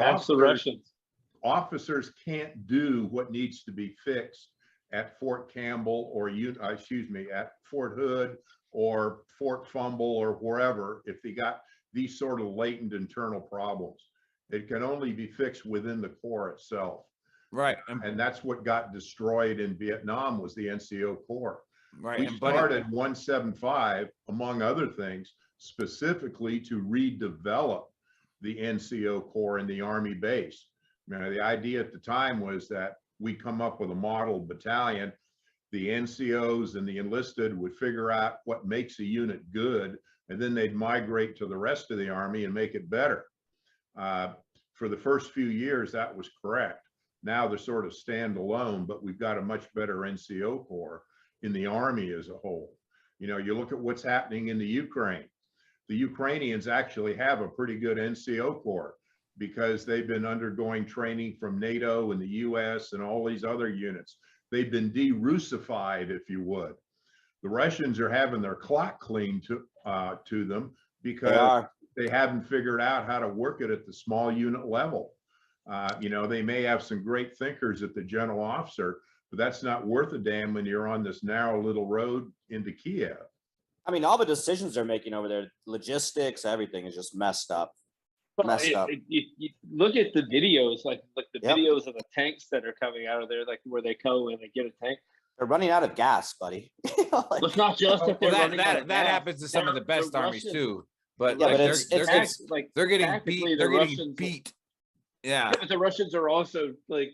officers can't do what needs to be fixed at Fort Campbell or at Fort Hood or Fort Fumble or wherever if they got these sort of latent internal problems. It can only be fixed within the corps itself. Right. And that's what got destroyed in Vietnam was the NCO corps. Right. We started 175, among other things, specifically to redevelop the NCO corps in the Army base. The idea at the time was that we come up with a model battalion. The NCOs and the enlisted would figure out what makes a unit good, and then they'd migrate to the rest of the Army and make it better. For the first few years, that was correct. Now they're sort of standalone, but we've got a much better NCO corps in the Army as a whole. You look at what's happening in the Ukraine. The Ukrainians actually have a pretty good NCO corps because they've been undergoing training from NATO and the US and all these other units. They've been de-Russified, if you would. The Russians are having their clock cleaned to them because they haven't figured out how to work it at the small unit level. They may have some great thinkers at the general officer, but that's not worth a damn when you're on this narrow little road into Kiev. I mean, all the decisions they're making over there, logistics, everything is just messed up. You look at the videos, like the videos of the tanks that are coming out of there, like where they go and they get a tank. They're running out of gas, buddy. It's not just that that happens to some of the best armies too. But yeah, they're getting beat. They're getting beat. Yeah. But the Russians are also like,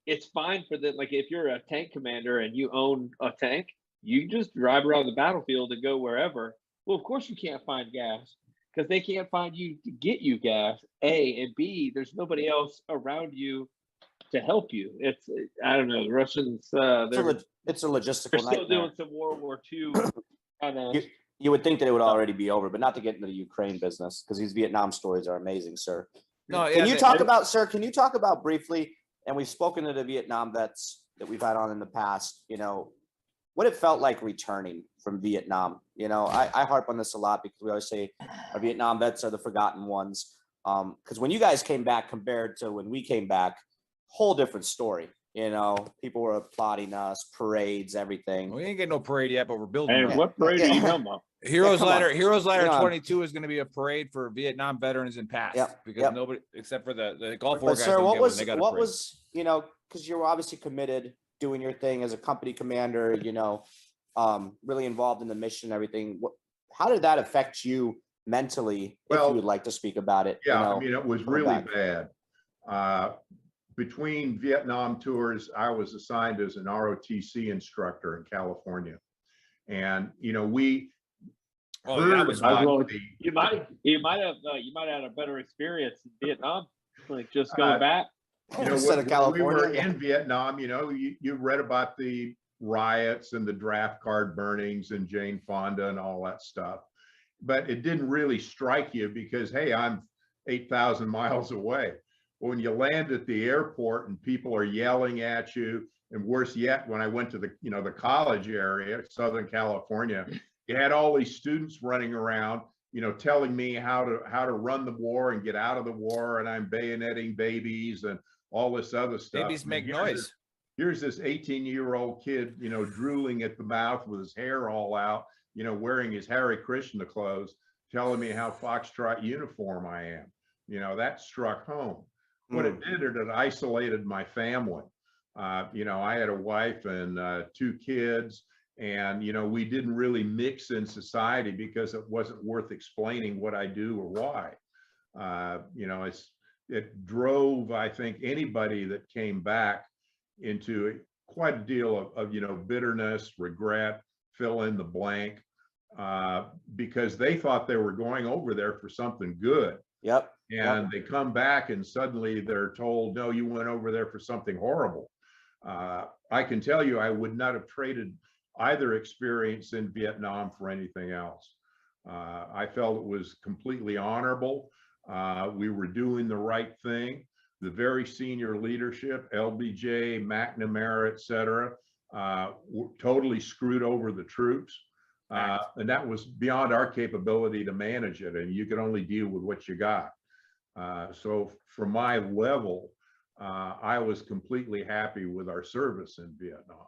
it's fine for them. Like if you're a tank commander and you own a tank, you just drive around the battlefield and go wherever. Well, of course you can't find gas because they can't find you to get you gas, A, and B, there's nobody else around you to help you. I don't know, the Russians, it's a logistical they're still nightmare. doing some World War II kind of. You would think that it would already be over, but not to get into the Ukraine business because these Vietnam stories are amazing, sir. Can you talk about briefly, and we've spoken to the Vietnam vets that we've had on in the past, what it felt like returning from Vietnam. I harp on this a lot because we always say our Vietnam vets are the forgotten ones. Because when you guys came back compared to when we came back, whole different story. You know, people were applauding us, parades, everything. We ain't getting no parade yet, but we're building. Hey, what parade are you talking about? Heroes Ladder. Heroes Ladder You know, 22 is going to be a parade for Vietnam veterans and past, because nobody except for the Gulf War But guys. sir, don't what get was one. They got a what parade. was, you know, because you were obviously committed, doing your thing as a company commander, you know, really involved in the mission and everything. How did that affect you mentally, if you would like to speak about it? Yeah, you know, I mean, it was really bad. Between Vietnam tours, I was assigned as an ROTC instructor in California. And, you know, we heard about you might have had a better experience in Vietnam, like just going back. You know, when we were in Vietnam, you know, you read about the riots and the draft card burnings and Jane Fonda and all that stuff. But it didn't really strike you because, hey, I'm 8,000 miles away. When you land at the airport and people are yelling at you, and worse yet, when I went to the, you know, the college area, Southern California, you had all these students running around, you know, telling me how to run the war and get out of the war, and I'm bayoneting babies and all this other stuff. Babies make noise. Here's this 18-year-old kid, you know, drooling at the mouth with his hair all out, you know, wearing his Hare Krishna clothes, telling me how foxtrot uniform I am. You know, that struck home. What it did, it isolated my family. You know, I had a wife and 2 kids, and, you know, we didn't really mix in society because it wasn't worth explaining what I do or why. You know, it drove, I think, anybody that came back into quite a deal of, you know, bitterness, regret, fill in the blank, because they thought they were going over there for something good. Yep. And they come back and suddenly they're told, no, you went over there for something horrible. I can tell you, I would not have traded either experience in Vietnam for anything else. I felt it was completely honorable. We were doing the right thing. The very senior leadership, LBJ, McNamara, et cetera, totally screwed over the troops. And that was beyond our capability to manage it. And you could only deal with what you got. So from my level, I was completely happy with our service in Vietnam.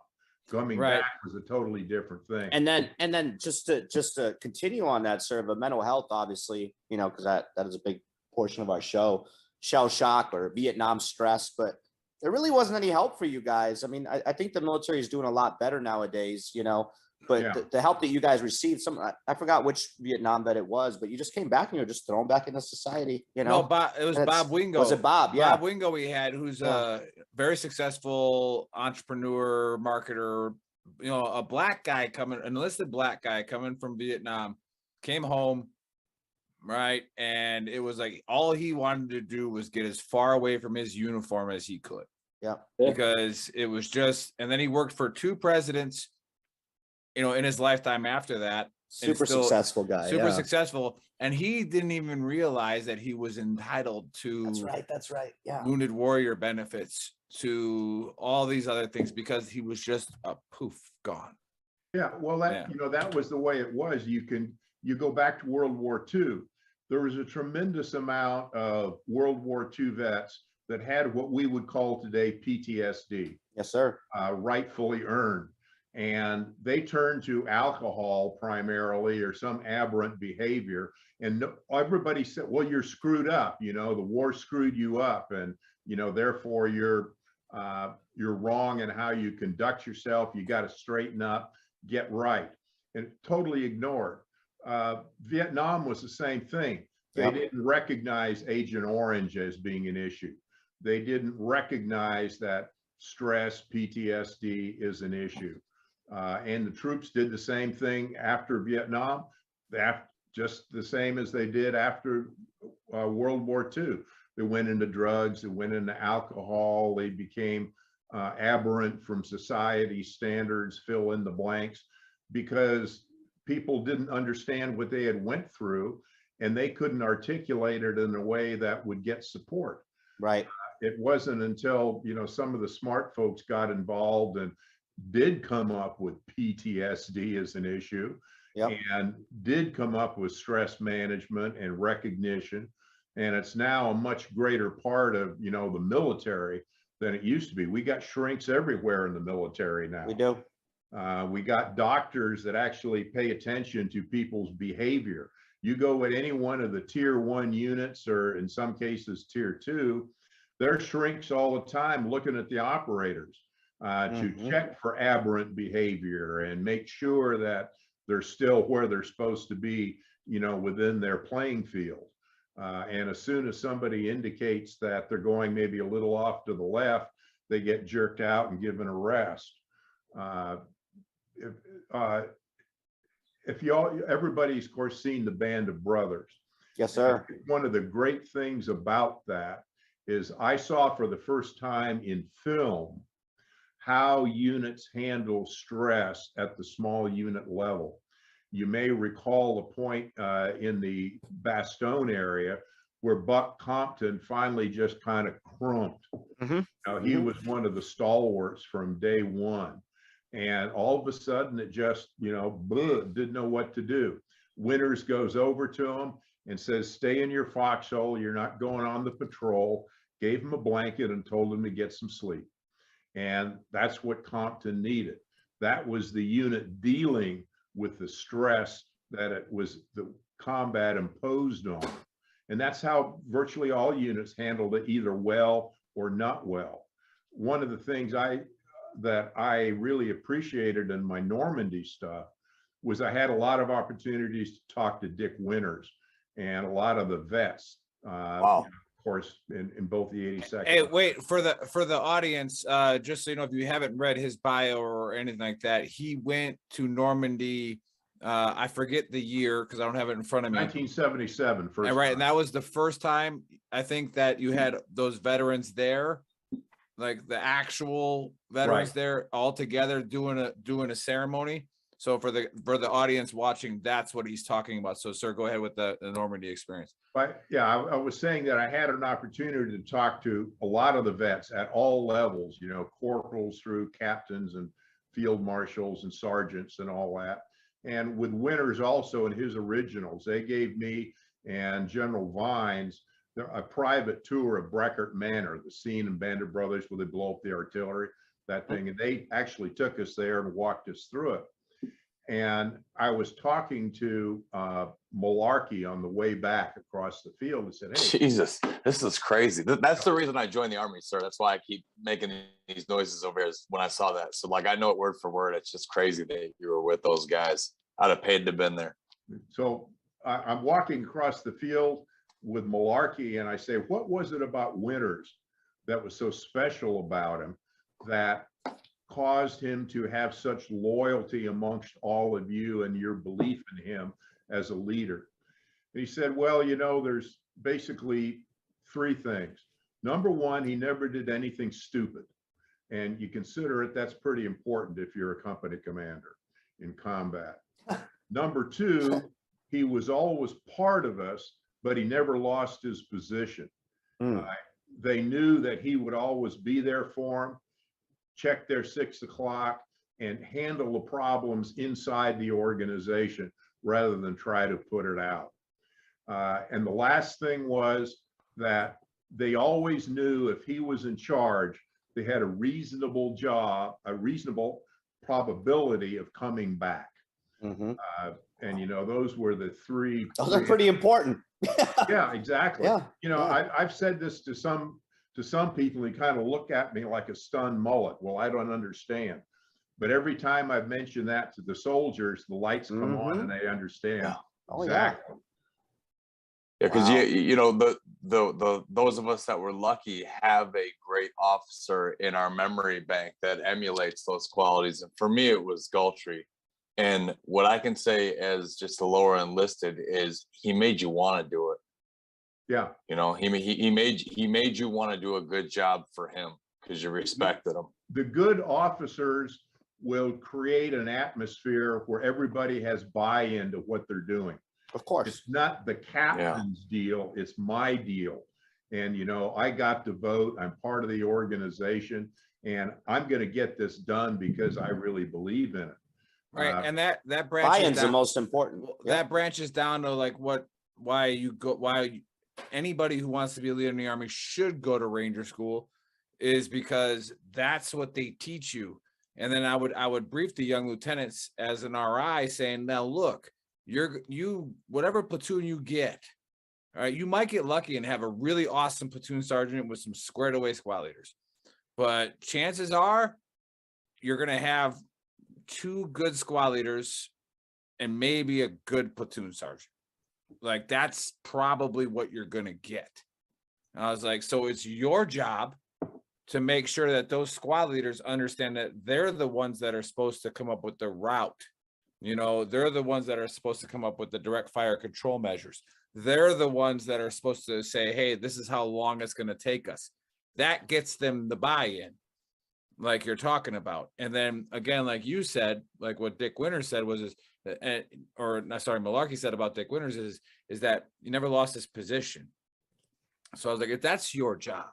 Coming back was a totally different thing. And then just to continue on that, sir, but mental health, obviously, you know, because that is a big portion of our show, shell shock or Vietnam stress, but there really wasn't any help for you guys. I mean, I think the military is doing a lot better nowadays, you know, but the help that you guys received, I forgot which Vietnam vet it was, but you just came back and you were just thrown back into society, you know? No, it was Bob Wingo. Was it Bob? Yeah. Bob Wingo we had, who's a very successful entrepreneur, marketer, you know, a black guy coming, an enlisted black guy coming from Vietnam, came home, right? And it was like, all he wanted to do was get as far away from his uniform as he could. Yeah. Because it was just, and then he worked for 2 presidents, you know, in his lifetime after that. Super successful guy. Super successful. And he didn't even realize that he was entitled to that's right. Yeah. wounded warrior benefits, to all these other things, because he was just a poof gone. Yeah, well, you know, that was the way it was. You go back to World War II. There was a tremendous amount of World War II vets that had what we would call today PTSD. Yes, sir. Rightfully earned. And they turned to alcohol primarily, or some aberrant behavior. And everybody said, well, you're screwed up. You know, the war screwed you up. And, you know, therefore you're wrong in how you conduct yourself. You got to straighten up, get right. And totally ignored. Vietnam was the same thing. They didn't recognize Agent Orange as being an issue. They didn't recognize that stress, PTSD is an issue. And the troops did the same thing after Vietnam, just the same as they did after World War II. They went into drugs, they went into alcohol, they became aberrant from society standards, fill in the blanks, because people didn't understand what they had went through, and they couldn't articulate it in a way that would get support. Right. It wasn't until, you know, some of the smart folks got involved and did come up with PTSD as an issue, and did come up with stress management and recognition. And it's now a much greater part of, you know, the military than it used to be. We got shrinks everywhere in the military now. We do. We got doctors that actually pay attention to people's behavior. You go at any one of the tier 1 units, or in some cases tier 2, there's shrinks all the time looking at the operators to check for aberrant behavior and make sure that they're still where they're supposed to be, you know, within their playing field. And as soon as somebody indicates that they're going maybe a little off to the left, they get jerked out and given a rest. If y'all, everybody's of course seen the Band of Brothers. Yes, sir. One of the great things about that is I saw for the first time in film how units handle stress at the small unit level. You may recall a point in the Bastogne area where Buck Compton finally just kind of crumped. Now, he was one of the stalwarts from day one. And all of a sudden it just, you know, didn't know what to do. Winters goes over to him and says, stay in your foxhole. You're not going on the patrol. Gave him a blanket and told him to get some sleep. And that's what Compton needed. That was the unit dealing with the stress that it was the combat imposed on. And that's how virtually all units handled it, either well or not well. One of the things that I really appreciated in my Normandy stuff was I had a lot of opportunities to talk to Dick Winters and a lot of the vets. Wow. Of course, in both the 82nd. Hey, wait, for the audience, just so you know, if you haven't read his bio or anything like that, he went to Normandy. I forget the year because I don't have it in front of me. 1977. First right, time. and that was the first time I think that you had those veterans there, like the actual veterans there all together doing a ceremony. So for the audience watching, that's what he's talking about. So sir, go ahead with the Normandy experience. But yeah, I was saying that I had an opportunity to talk to a lot of the vets at all levels, you know, corporals through captains and field marshals and sergeants and all that. And with Winters also in his originals, they gave me and General Vines a private tour of Breckert Manor, the scene in Band of Brothers where they blow up the artillery, that thing. And they actually took us there and walked us through it. And I was talking to Malarkey on the way back across the field and said, hey, Jesus, this is crazy. That's the reason I joined the Army, sir. That's why I keep making these noises over here when I saw that. So like, I know it word for word. It's just crazy that you were with those guys. I'd have paid to have been there. So I'm walking across the field with Malarkey and I say, what was it about Winters that was so special about him that caused him to have such loyalty amongst all of you and your belief in him as a leader? And he said, well, you know, there's basically 3 things. Number one, he never did anything stupid. And you consider it, that's pretty important if you're a company commander in combat. Number 2, he was always part of us, but he never lost his position. They knew that he would always be there for them, check their 6 o'clock and handle the problems inside the organization rather than try to put it out. And the last thing was that they always knew if he was in charge, they had a reasonable probability of coming back. And you know, those were the 3. Those are pretty important. Yeah, exactly. Yeah, you know, I've said this to some people who kind of look at me like a stunned mullet. Well, I don't understand. But every time I've mentioned that to the soldiers, the lights come on and they understand. Yeah. Oh, exactly. Yeah, because you know, the those of us that were lucky have a great officer in our memory bank that emulates those qualities. And for me, it was Gultry. And what I can say as just a lower enlisted is he made you want to do it. Yeah. You know, he made you want to do a good job for him because you respected him. The good officers will create an atmosphere where everybody has buy-in to what they're doing. Of course. It's not the captain's deal, it's my deal. And you know, I got to vote, I'm part of the organization, and I'm going to get this done because I really believe in it. Right, and that branches buy-in's down, the most important. That branches down to like why anybody who wants to be a leader in the Army should go to Ranger School is because that's what they teach you. And then I would brief the young lieutenants as an RI saying, now look, you whatever platoon you get, all right, you might get lucky and have a really awesome platoon sergeant with some squared away squad leaders. But chances are you're going to have 2 good squad leaders and maybe a good platoon sergeant. Like, that's probably what you're going to get. And I was like, so it's your job to make sure that those squad leaders understand that they're the ones that are supposed to come up with the route. You know, they're the ones that are supposed to come up with the direct fire control measures. They're the ones that are supposed to say, hey, this is how long it's going to take us. That gets them the buy-in, like you're talking about. And then again, like you said, like what Dick Winters said was, Malarkey said about Dick Winters is that you never lost his position. So I was like, if that's your job,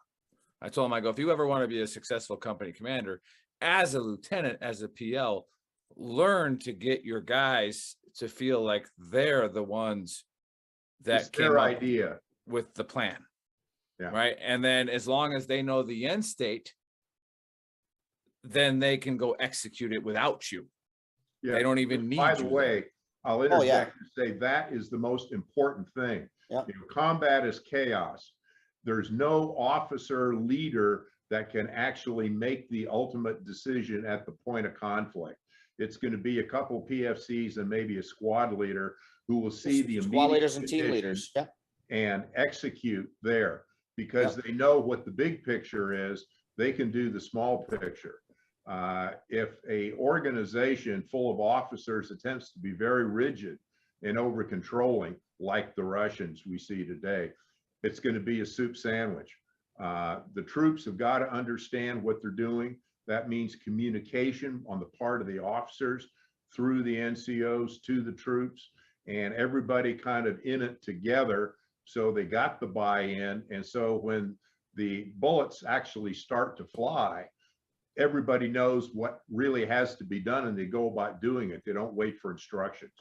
I told him, I go, if you ever want to be a successful company commander, as a lieutenant, as a PL, learn to get your guys to feel like they're the ones that came up with the plan. Yeah. Right. And then as long as they know the end state, then they can go execute it without you. Yeah. They don't even need you. By the way, I'll interject and say that is the most important thing. Yeah. You know, combat is chaos. There's no officer leader that can actually make the ultimate decision at the point of conflict. It's going to be a couple PFCs and maybe a squad leader who will see the squad leaders and team leaders, yeah, and execute there because they know what the big picture is. They can do the small picture. If a organization full of officers attempts to be very rigid and over controlling, like the Russians we see today, it's going to be a soup sandwich. The troops have got to understand what they're doing. That means communication on the part of the officers through the NCOs to the troops, and everybody kind of in it together. So they got the buy-in. And so when the bullets actually start to fly, everybody knows what really has to be done and they go about doing it. They don't wait for instructions.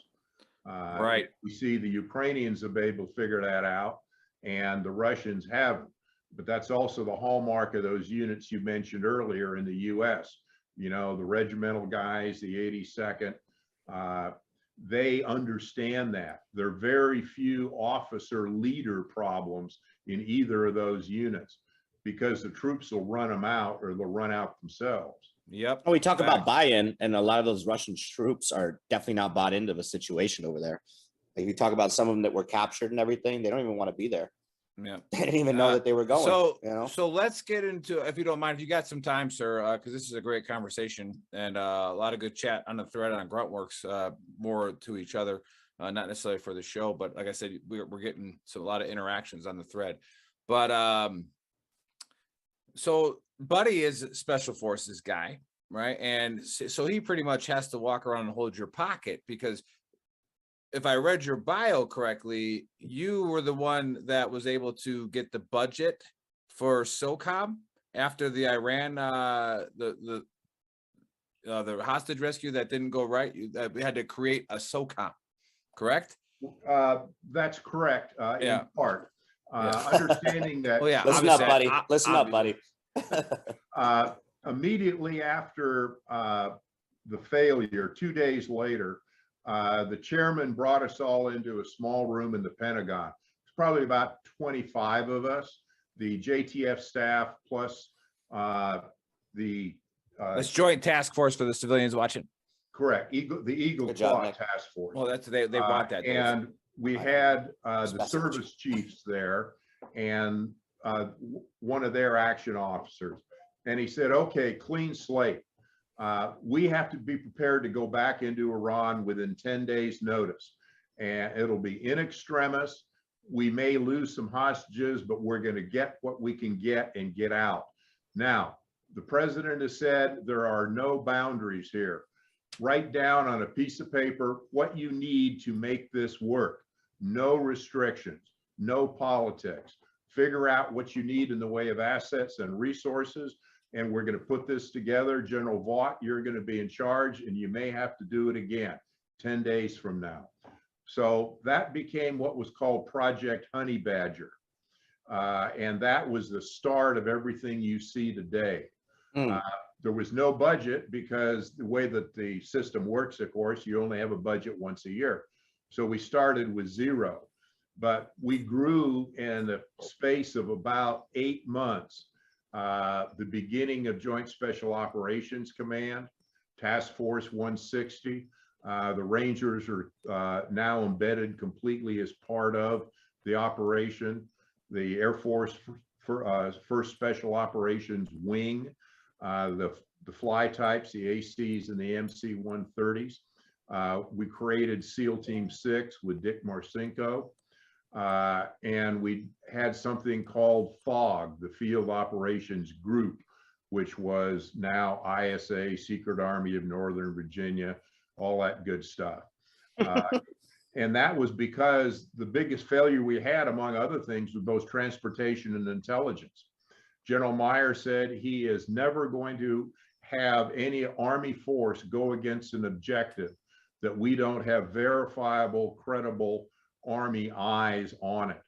Right. We see the Ukrainians have been able to figure that out and the Russians haven't. But that's also the hallmark of those units you mentioned earlier in the US. You know, the regimental guys, the 82nd, they understand that. There are very few officer leader problems in either of those units because the troops will run them out or they'll run out themselves. Yep. Oh, we talk about buy-in, and a lot of those Russian troops are definitely not bought into the situation over there. Like you talk about some of them that were captured and everything, they don't even want to be there. Yeah, they didn't even know that they were going. So, you know? So let's get into, if you don't mind, if you got some time, sir, because this is a great conversation and a lot of good chat on the thread on Gruntworks, more to each other, not necessarily for the show, but like I said, we're getting a lot of interactions on the thread. But so Buddy is a special forces guy, right? And so he pretty much has to walk around and hold your pocket because if I read your bio correctly, you were the one that was able to get the budget for SOCOM after the Iran, the hostage rescue that didn't go right. We had to create a SOCOM, correct? That's correct, in part. Understanding that. Well, yeah, listen up, buddy. Listen up, buddy. Immediately after the failure, 2 days later, the chairman brought us all into a small room in the Pentagon. It's probably about 25 of us, the JTF staff plus the That's Joint Task Force for the civilians watching. Correct. The Eagle Claw Task Force. Well, that's they want that. And we had the service chiefs there and one of their action officers. And he said, okay, clean slate. We have to be prepared to go back into Iran within 10 days notice. And it'll be in extremis. We may lose some hostages, but we're going to get what we can get and get out. Now, the president has said there are no boundaries here. Write down on a piece of paper what you need to make this work. No restrictions, no politics. Figure out what you need in the way of assets and resources. And we're going to put this together. General Vaught, you're going to be in charge and you may have to do it again 10 days from now. So that became what was called Project Honey Badger. And that was the start of everything you see today. Mm. There was no budget because the way that the system works, of course, you only have a budget once a year. So we started with zero, but we grew in the space of about 8 months. The beginning of Joint Special Operations Command, Task Force 160. The Rangers are now embedded completely as part of the operation. The Air Force First Special Operations Wing, the fly types, the ACs and the MC-130s. We created SEAL Team 6 with Dick Marcinko. And we had something called FOG, the Field Operations Group, which was now ISA, Secret Army of Northern Virginia, all that good stuff. And that was because the biggest failure we had, among other things, was both transportation and intelligence. General Meyer said he is never going to have any Army force go against an objective that we don't have verifiable, credible Army eyes on it.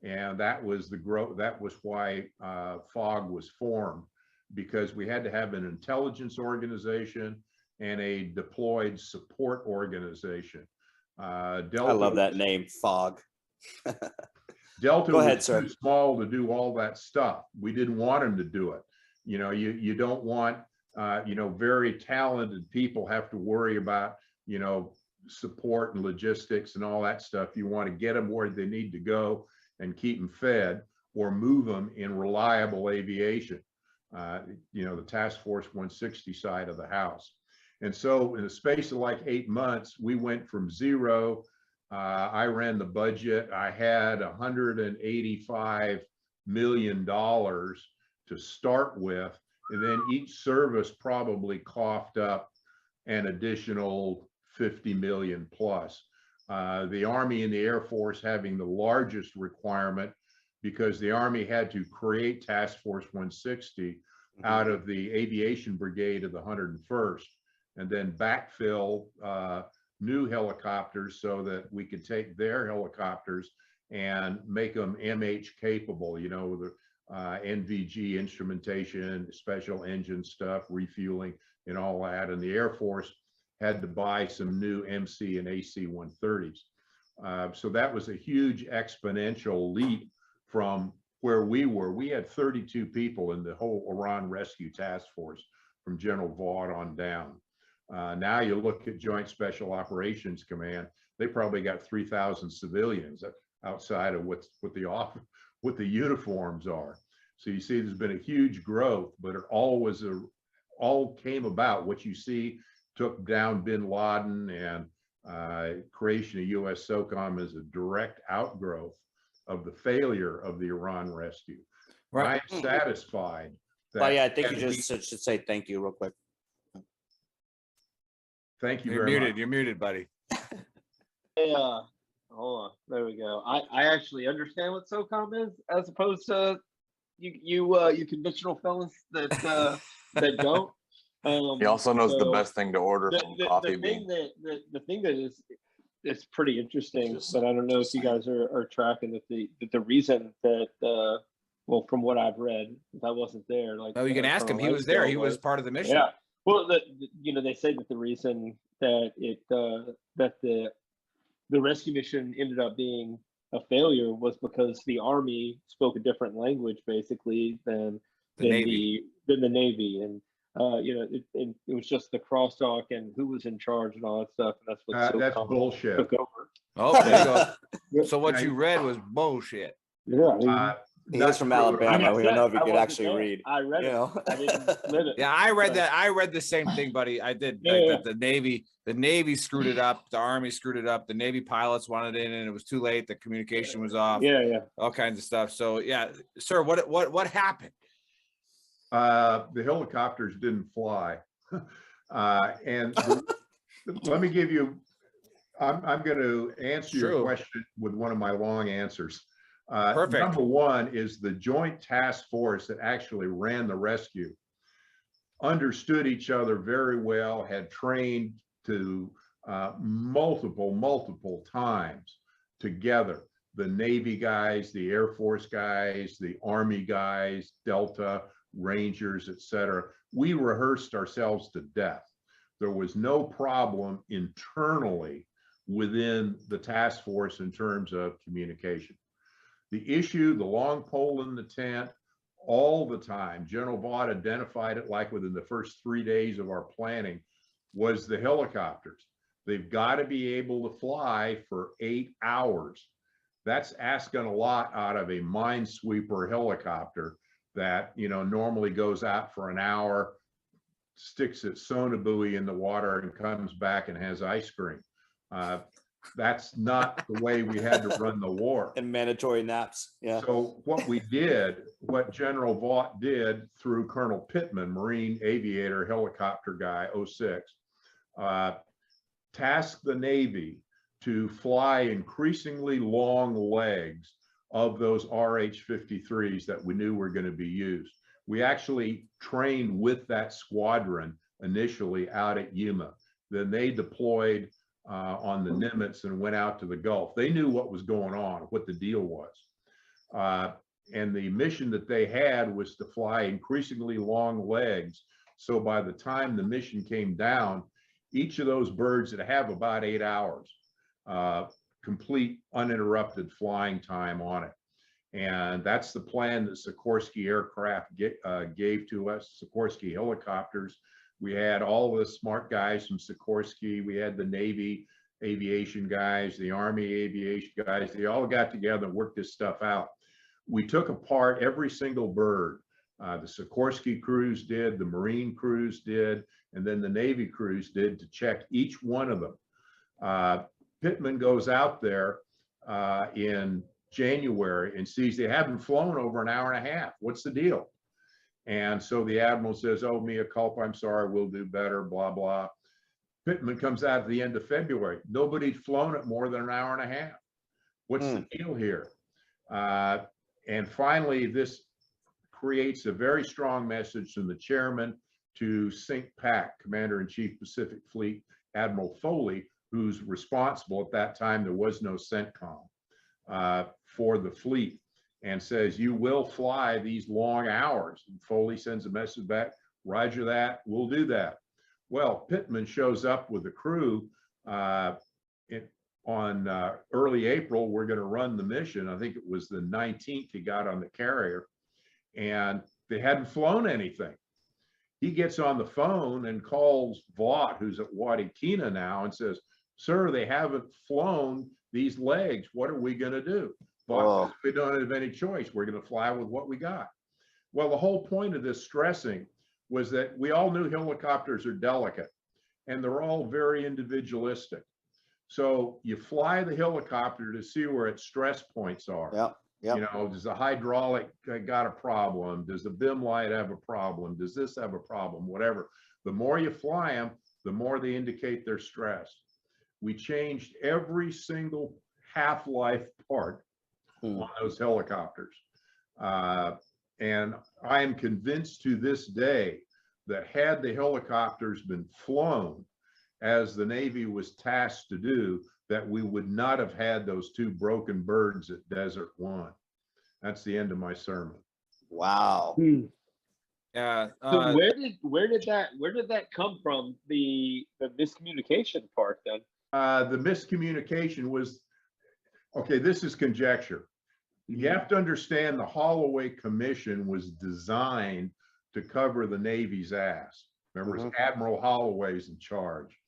And that was the growth. That was why FOG was formed, because we had to have an intelligence organization and a deployed support organization. Delta, I love that name, FOG. Delta Go ahead, was sir. too small to do all that stuff. We didn't want them to do it. You know, you don't want, very talented people have to worry about, support and logistics and all that stuff. You want to get them where they need to go and keep them fed, or move them in reliable aviation. The Task Force 160 side of the house. And so in the space of like 8 months, we went from zero. I ran the budget. I had $185 million to start with. And then each service probably coughed up an additional 50 million plus. The Army and the Air Force having the largest requirement, because the Army had to create Task Force 160 out of the Aviation Brigade of the 101st, and then backfill new helicopters so that we could take their helicopters and make them MH capable, with the NVG instrumentation, special engine stuff, refueling and all that. And the Air Force had to buy some new MC and AC 130s. So that was a huge exponential leap from where we were. We had 32 people in the whole Iran Rescue Task Force from General Vaught on down. Now you look at Joint Special Operations Command, they probably got 3,000 civilians outside of what the uniforms are. So you see there's been a huge growth, but it all came about. What you see took down bin Laden, and creation of US SOCOM is a direct outgrowth of the failure of the Iran rescue. Right. I'm satisfied. Oh yeah, I think you just should say thank you real quick. Thank you You're very muted. much. You're muted, buddy. Yeah. Hold on. There we go. I actually understand what SOCOM is, as opposed to you conventional fellas that that don't. He also knows the best thing to order from Coffee Bean. The thing that is pretty interesting, but I don't know if you guys are tracking that the reason that well, from what I've read, if I wasn't there, like, oh, you can ask him. He was there. He was part of the mission. Yeah. Well, they say that the reason that that the rescue mission ended up being a failure was because the Army spoke a different language, basically, than the Navy, and it was just the crosstalk and who was in charge and all that stuff, and that's what that's bullshit. took over. Oh, there you go. So what you read was bullshit. Yeah, I mean, he's from Alabama. We don't know if he could actually read. I read it. I didn't live it. Yeah, I read that. I read the same thing, buddy. I did. Yeah. The Navy screwed it up. The Army screwed it up. The Navy pilots wanted it in, and it was too late. The communication was off. Yeah. All kinds of stuff. So yeah, sir, what happened? The helicopters didn't fly, and let me give you. I'm going to answer your question with one of my long answers. Perfect. Number one is the Joint Task Force that actually ran the rescue understood each other very well, had trained to multiple times together. the Navy guys, the Air Force guys, the Army guys, Delta, Rangers, etc. We rehearsed ourselves to death. There was no problem internally within the task force in terms of communication. The issue, the long pole in the tent, all the time, General Vaught identified it like within the first 3 days of our planning, was the helicopters. They've got to be able to fly for 8 hours. That's asking a lot out of a minesweeper helicopter that, you know, normally goes out for an hour, sticks its sonobuoy in the water and comes back and has ice cream. That's not the way we had to run the war. And mandatory naps. Yeah. So what we did, what General Vaught did through Colonel Pittman, Marine aviator, helicopter guy, 06, tasked the Navy to fly increasingly long legs of those RH-53s that we knew were going to be used. We actually trained with that squadron initially out at Yuma. Then they deployed on the Nimitz and went out to the Gulf. They knew what was going on, what the deal was. And the mission that they had was to fly increasingly long legs. So by the time the mission came down, each of those birds would have about 8 hours, complete uninterrupted flying time on it. And that's the plan that Sikorsky aircraft gave to us, Sikorsky helicopters. We had all the smart guys from Sikorsky. We had the Navy aviation guys, the Army aviation guys. They all got together and worked this stuff out. We took apart every single bird. The Sikorsky crews did, the Marine crews did, and then the Navy crews did to check each one of them. Pittman goes out there in January and sees they haven't flown over an hour and a half. What's the deal? And so the admiral says, oh, mea culpa, I'm sorry, we'll do better, blah, blah. Pittman comes out at the end of February. Nobody'd flown it more than an hour and a half. What's the deal here? And finally, this creates a very strong message from the chairman to CINCPAC, Commander-in-Chief Pacific Fleet, Admiral Foley, who's responsible at that time. There was no CENTCOM for the fleet, and says, you will fly these long hours. And Foley sends a message back, roger that, we'll do that. Well, Pittman shows up with the crew on early April. We're going to run the mission. I think it was the 19th he got on the carrier, and they hadn't flown anything. He gets on the phone and calls Vaught, who's at Wadi Kina now, and says, sir, they haven't flown these legs. What are we going to do? But we don't have any choice. We're going to fly with what we got. Well, the whole point of this stressing was that we all knew helicopters are delicate and they're all very individualistic. So you fly the helicopter to see where its stress points are. You know, does the hydraulic got a problem? Does the BIM light have a problem? Does this have a problem? Whatever. The more you fly them, the more they indicate they're stressed. We changed every single half-life part on those helicopters. And I am convinced to this day that had the helicopters been flown as the Navy was tasked to do, that we would not have had those 2 broken birds at Desert One. That's the end of my sermon. Wow. Yeah. So where did that come from? The miscommunication part then? The miscommunication was, okay, this is conjecture. You have to understand the Holloway Commission was designed to cover the Navy's ass. Remember, Admiral Holloway's in charge.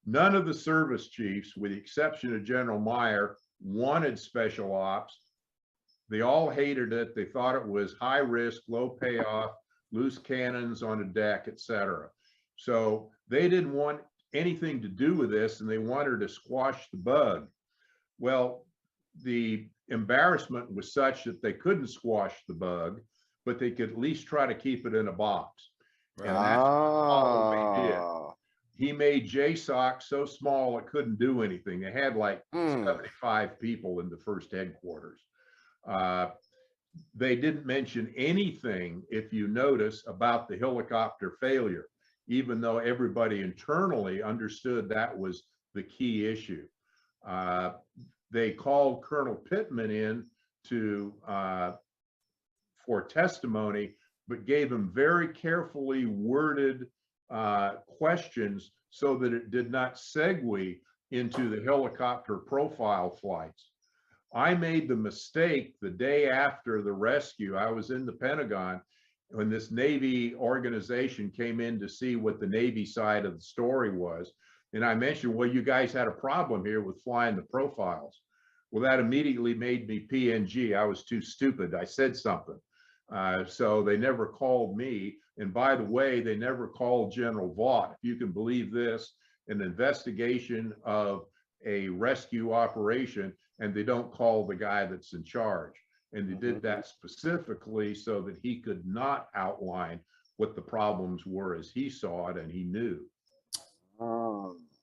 None of the service chiefs, with the exception of General Meyer, wanted special ops. They all hated it. They thought it was high risk, low payoff, loose cannons on a deck, etc. So they didn't want anything to do with this, and they wanted to squash the bug. Well, the embarrassment was such that they couldn't squash the bug, but they could at least try to keep it in a box. And that's what Holloway did. He made JSOC so small it couldn't do anything. They had like 75 people in the first headquarters. They didn't mention anything, if you notice, about the helicopter failure, even though everybody internally understood that was the key issue. they called Colonel Pittman in to for testimony, but gave him very carefully worded questions so that it did not segue into the helicopter profile flights. I made the mistake the day after the rescue. I was in the Pentagon when this Navy organization came in to see what the Navy side of the story was. And I mentioned, well, you guys had a problem here with flying the profiles. Well, that immediately made me PNG. I was too stupid. I said something. So they never called me. And by the way, they never called General Vaught. If you can believe this, an investigation of a rescue operation, and they don't call the guy that's in charge. And they did that specifically so that he could not outline what the problems were as he saw it and he knew.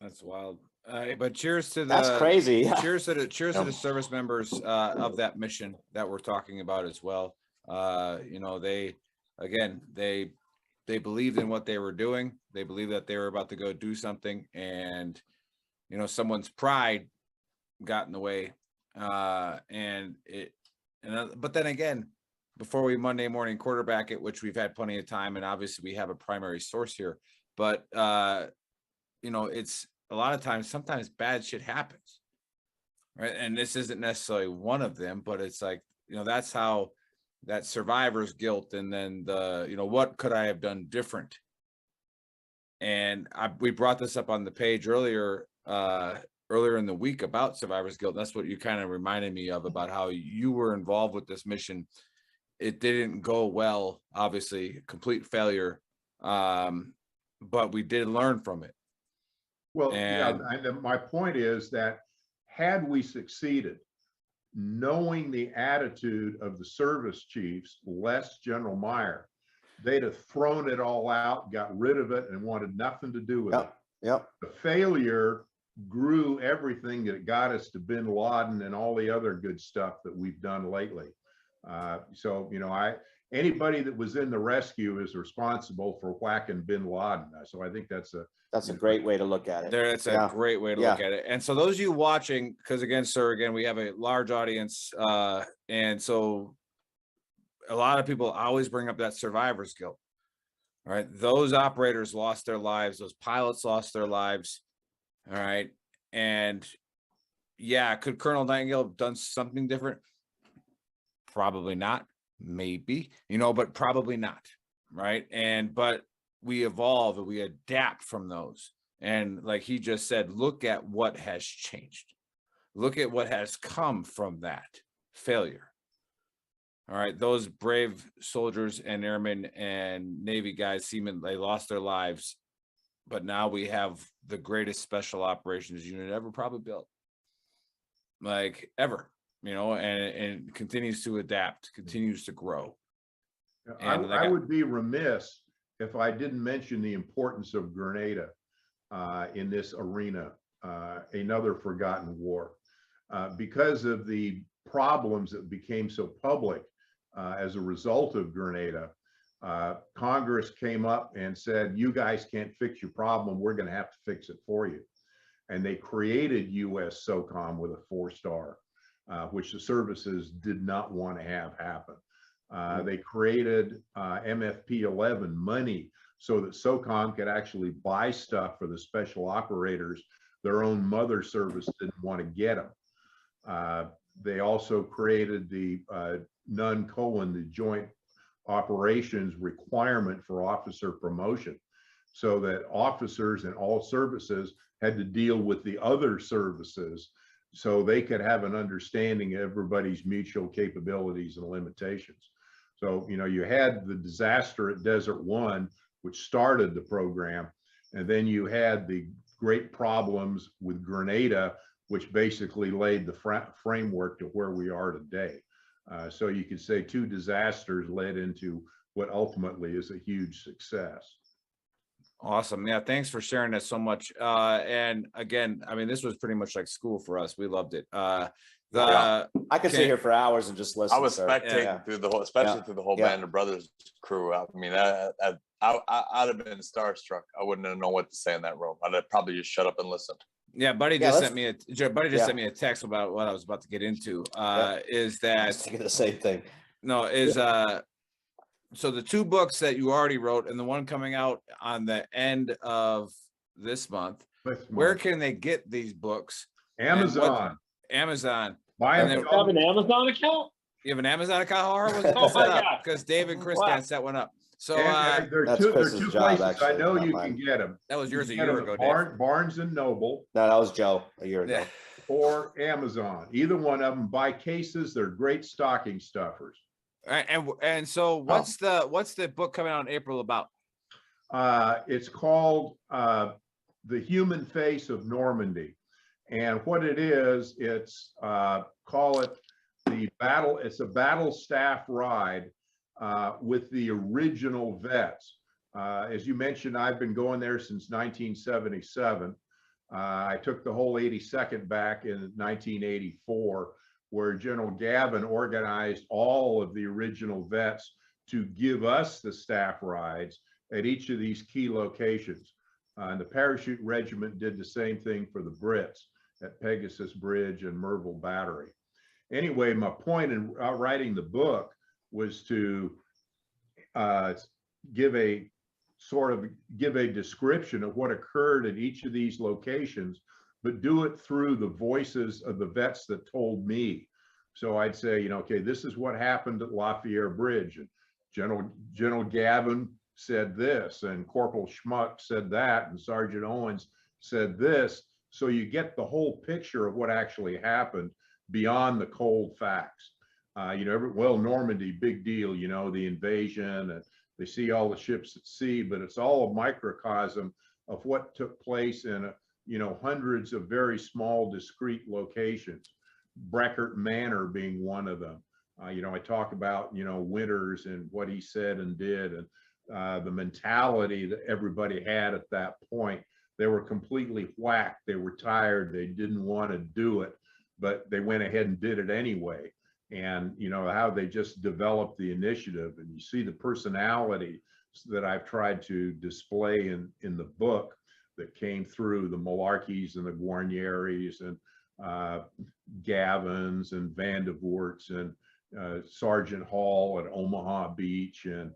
That's wild. But cheers to the, that's crazy. Cheers to the service members of that mission that we're talking about as well. You know, they believed in what they were doing. They believed that they were about to go do something, and you know, someone's pride got in the way. But then again, before we Monday morning quarterback it, which we've had plenty of time, and obviously we have a primary source here, but you know, it's a lot of times, sometimes bad shit happens, right? And this isn't necessarily one of them, but it's like, you know, that's how that survivor's guilt, and then the, you know, what could I have done different? And we brought this up on the page earlier in the week about survivor's guilt. That's what you kind of reminded me of, about how you were involved with this mission. It didn't go well, obviously, complete failure, but we did learn from it. Well, yeah, and my point is that had we succeeded, knowing the attitude of the service chiefs, less General Meyer, they'd have thrown it all out, got rid of it, and wanted nothing to do with it. Yep. The failure grew everything that got us to bin Laden and all the other good stuff that we've done lately. So, you know, anybody that was in the rescue is responsible for whacking bin Laden. So I think that's a great way to look at it. That's a great way to look at it. And so those of you watching, because again, sir, we have a large audience, and so a lot of people always bring up that survivor's guilt. All right, those operators lost their lives, those pilots lost their lives. All right, and yeah, could Colonel Nightingale have done something different? Probably not. Maybe, you know, but probably not, right? But we evolve and we adapt from those. And like he just said, look at what has changed. Look at what has come from that failure. All right, those brave soldiers and airmen and Navy guys, seamen, they lost their lives, but now we have the greatest special operations unit ever probably built, like ever, you know, and continues to adapt, continues to grow. And I would be remiss if I didn't mention the importance of Grenada in this arena, another forgotten war, because of the problems that became so public as a result of Grenada. Congress came up and said, you guys can't fix your problem, we're going to have to fix it for you. And they created US SOCOM with a 4-star, which the services did not want to have happen. They created MFP-11 money so that SOCOM could actually buy stuff for the special operators. Their own mother service didn't want to get them. They also created the NUN-COLON, the Joint Operations requirement for officer promotion, so that officers in all services had to deal with the other services so they could have an understanding of everybody's mutual capabilities and limitations. So, you know, you had the disaster at Desert One, which started the program, and then you had the great problems with Grenada, which basically laid the framework to where we are today. So you could say 2 disasters led into what ultimately is a huge success. Awesome. Yeah, thanks for sharing that so much. And again, I mean, this was pretty much like school for us. We loved it. I could sit here for hours and just listen. I was spectating through the whole, especially through the whole Band of Brothers crew. I mean, I'd have been starstruck. I wouldn't have known what to say in that room. I'd have probably just shut up and listened. Yeah, Buddy just sent me a text about what I was about to get into. Is that I was thinking the same thing? No, so the two books that you already wrote and the one coming out on the end of this month. Where can they get these books? Amazon. Amazon. Buy them. You have an Amazon account? You have an Amazon account? How hard was it to set up? Because Dave and Chris can't set one up. So there are two places I know you can get them. That was yours a year ago, Dave. Barnes and Noble. No, that was Joe a year ago. Or Amazon. Either one of them. Buy cases. They're great stocking stuffers. And so what's the book coming out in April about? It's called The Human Face of Normandy. And what it is, it's call it the battle. It's a battle staff ride with the original vets. As you mentioned, I've been going there since 1977. I took the whole 82nd back in 1984, where General Gavin organized all of the original vets to give us the staff rides at each of these key locations. And the Parachute Regiment did the same thing for the Brits at Pegasus Bridge and Merville Battery. Anyway, my point in writing the book was to give a description of what occurred at each of these locations, but do it through the voices of the vets that told me. So I'd say, okay, this is what happened at Lafayette Bridge, and General Gavin said this, and Corporal Schmuck said that, and Sergeant Owens said this. So you get the whole picture of what actually happened beyond the cold facts. Normandy, big deal, the invasion, and they see all the ships at sea, but it's all a microcosm of what took place in hundreds of very small, discrete locations. Breckert Manor being one of them. I talk about, Winters and what he said and did, and the mentality that everybody had at that point. They were completely whacked. They were tired. They didn't want to do it, but they went ahead and did it anyway. And, how they just developed the initiative. And you see the personality that I've tried to display in the book that came through the Malarkeys and the Guarnieris and Gavins and Vandevoorts and Sergeant Hall at Omaha Beach and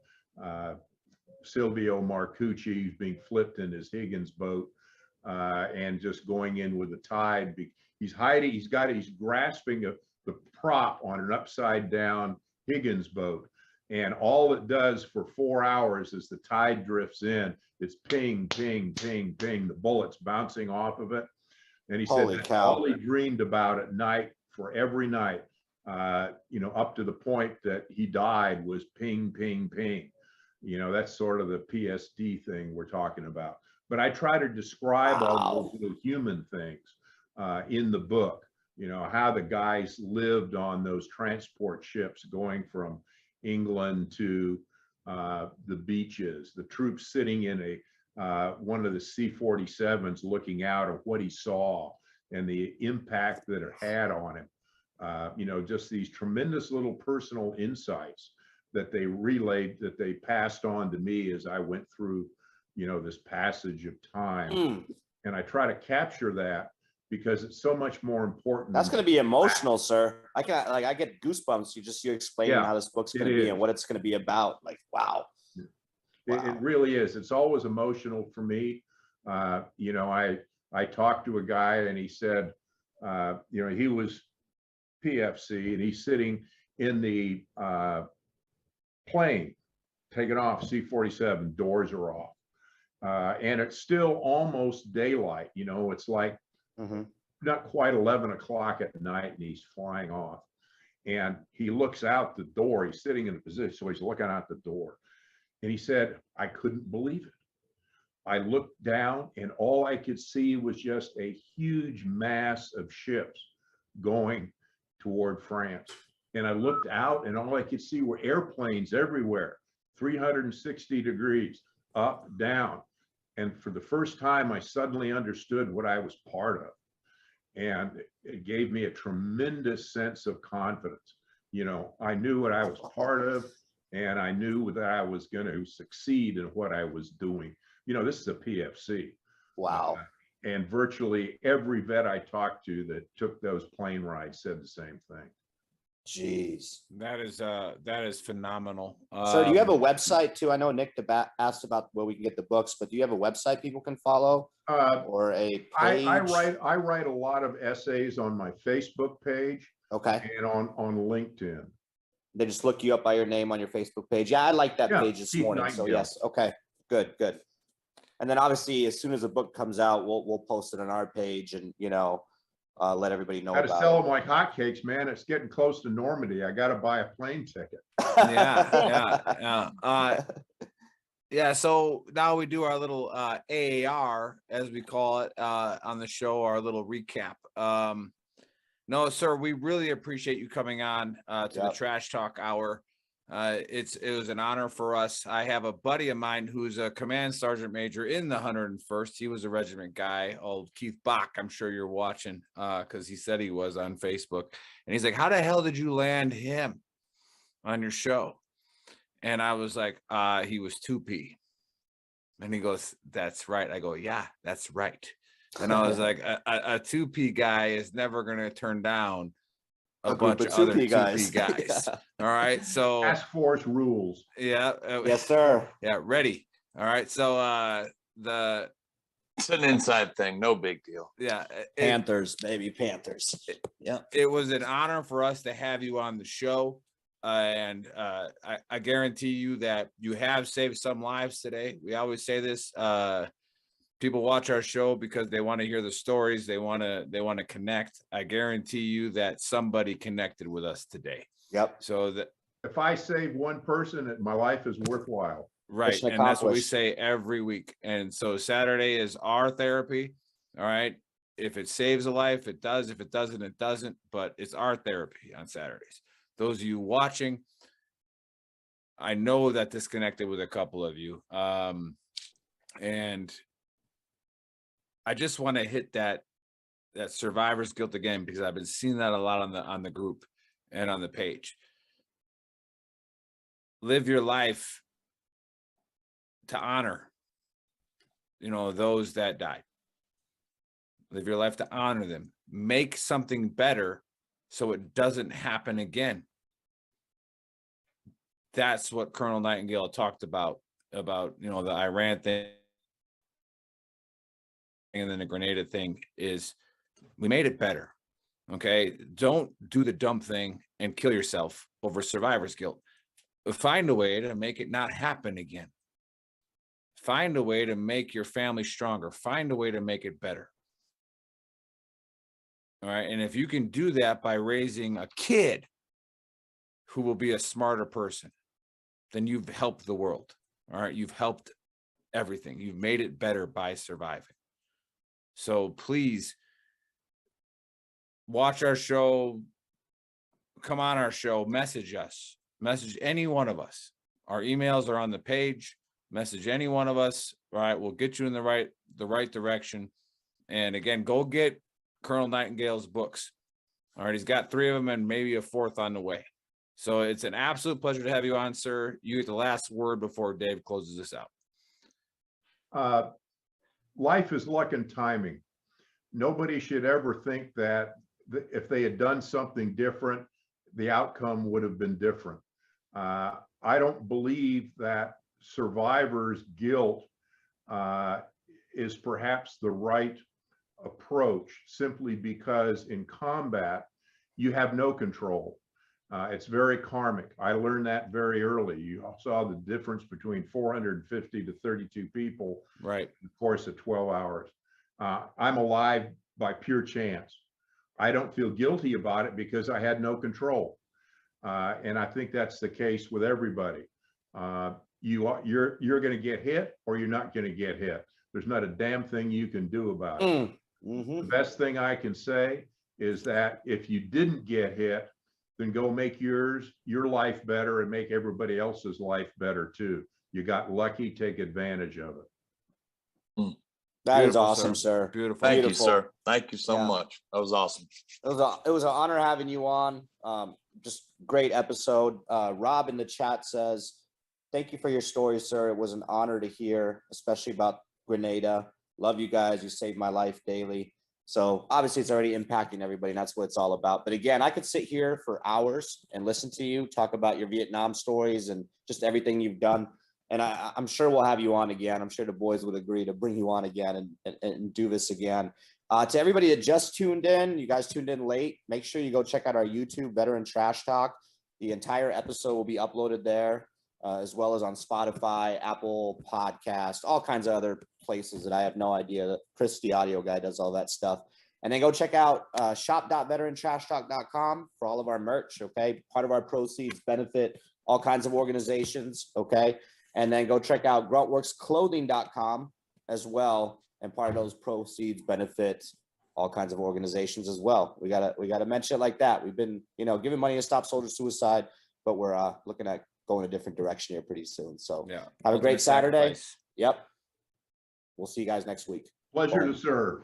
Silvio Marcucci being flipped in his Higgins boat and just going in with the tide. He's hiding, he's grasping the prop on an upside down Higgins boat. And all it does for 4 hours as the tide drifts in, it's ping, ping, ping, ping, the bullets bouncing off of it. And he said that's all he dreamed about at night for every night, up to the point that he died was ping, ping, ping. That's sort of the PSD thing we're talking about. But I try to describe all those little human things in the book, how the guys lived on those transport ships going from England to the beaches, the troops sitting in one of the C-47s looking out at what he saw and the impact that it had on him. Just these tremendous little personal insights that they relayed, that they passed on to me as I went through, this passage of time. And I try to capture that because it's so much more important. That's going to be emotional, sir. I get goosebumps. You explaining how this book's going to be and what it's going to be about. Like, wow. It really is. It's always emotional for me. I talked to a guy and he said, he was PFC and he's sitting in the plane taking off, C-47, doors are off. And it's still almost daylight. It's like not quite 11 o'clock at night and he's flying off. And he looks out the door. He's sitting in a position, so he's looking out the door. And he said, I couldn't believe it. I looked down and all I could see was just a huge mass of ships going toward France. And I looked out and all I could see were airplanes everywhere, 360 degrees, up, down. And for the first time, I suddenly understood what I was part of. And it gave me a tremendous sense of confidence. I knew what I was part of, and I knew that I was going to succeed in what I was doing. This is a PFC. Wow. And virtually every vet I talked to that took those plane rides said the same thing. Jeez. That is phenomenal. So do you have a website too? I know Nick asked about where we can get the books, but do you have a website people can follow or a page? I write a lot of essays on my Facebook page. Okay. And on LinkedIn. They just look you up by your name on your Facebook page. Yeah, I like that page this morning. So yes. Okay, good. And then obviously as soon as the book comes out, we'll post it on our page and, you know, let everybody know. I got to sell them like hotcakes, man. It's getting close to Normandy. I got to buy a plane ticket. Yeah. So now we do our little AAR, as we call it, on the show, our little recap. No, sir, we really appreciate you coming on to the Trash Talk Hour. It was an honor for us. I have a buddy of mine who's a command sergeant major in the 101st. He was a regiment guy, old Keith Bach. I'm sure you're watching because he said he was on Facebook. And he's like, how the hell did you land him on your show? And I was like, he was 2P. And he goes, that's right. I go, yeah, that's right. And I was like, a 2P guy is never going to turn down a bunch of other 2P guys. Yeah. All right. So task force rules. Yeah. Yes, sir. Yeah. Ready. All right. So it's an inside thing. No big deal. Yeah. Panthers, baby. Panthers. Yeah. It was an honor for us to have you on the show. And I guarantee you that you have saved some lives today. We always say this. People watch our show because they want to hear the stories. They want to connect. I guarantee you that somebody connected with us today. Yep. So that if I save one person, my life is worthwhile. Right. And that's what we say every week. And so Saturday is our therapy. All right. If it saves a life, it does. If it doesn't, it doesn't. But it's our therapy on Saturdays. Those of you watching, I know that this connected with a couple of you. And I just want to hit that survivor's guilt again, because I've been seeing that a lot on the group and on the page. Live your life to honor, those that died. Live your life to honor them. Make something better so it doesn't happen again. That's what Colonel Nightingale talked about the Iran thing. And then the Grenada thing is we made it better. Okay. Don't do the dumb thing and kill yourself over survivor's guilt. Find a way to make it not happen again. Find a way to make your family stronger. Find a way to make it better. All right. And if you can do that by raising a kid who will be a smarter person, then you've helped the world. All right. You've helped everything. You've made it better by surviving. So please watch our show, come on our show, message us, message any one of us. Our emails are on the page. Message any one of us. All right, we'll get you in the right direction. And again, go get Colonel Nightingale's books. All right, he's got 3 of them and maybe a 4th on the way. So it's an absolute pleasure to have you on, sir. You get the last word before Dave closes this out. Life is luck and timing. Nobody should ever think that if they had done something different, the outcome would have been different. I don't believe that survivor's guilt is perhaps the right approach, simply because in combat, you have no control. It's very karmic. I learned that very early. You saw the difference between 450 to 32 people, right, in the course of 12 hours. I'm alive by pure chance. I don't feel guilty about it because I had no control. And I think that's the case with everybody. You're going to get hit or you're not going to get hit. There's not a damn thing you can do about it. The best thing I can say is that if you didn't get hit, then go make your life better and make everybody else's life better too. You got lucky, take advantage of it. That is awesome, sir. Beautiful. Thank you, sir. Thank you so much. That was awesome. It was an honor having you on. Just great episode. Rob in the chat says, thank you for your story, sir. It was an honor to hear, especially about Grenada. Love you guys. You save my life daily. So obviously it's already impacting everybody, and that's what it's all about. But again, I could sit here for hours and listen to you talk about your Vietnam stories and just everything you've done. And I'm sure we'll have you on again. I'm sure the boys would agree to bring you on again and do this again. To everybody that just tuned in, you guys tuned in late, make sure you go check out our YouTube, Veteran Trash Talk. The entire episode will be uploaded there, as well as on Spotify, Apple Podcast, all kinds of other places that I have no idea. Chris, the audio guy, does all that stuff. And then go check out shop.veterantrashtalk.com for all of our merch, okay? Part of our proceeds benefit all kinds of organizations, okay? And then go check out gruntworksclothing.com as well. And part of those proceeds benefit all kinds of organizations as well. We gotta mention it like that. We've been, giving money to stop soldier suicide, but we're looking at going a different direction here pretty soon. So have a great Saturday. Yep. We'll see you guys next week. Pleasure to serve.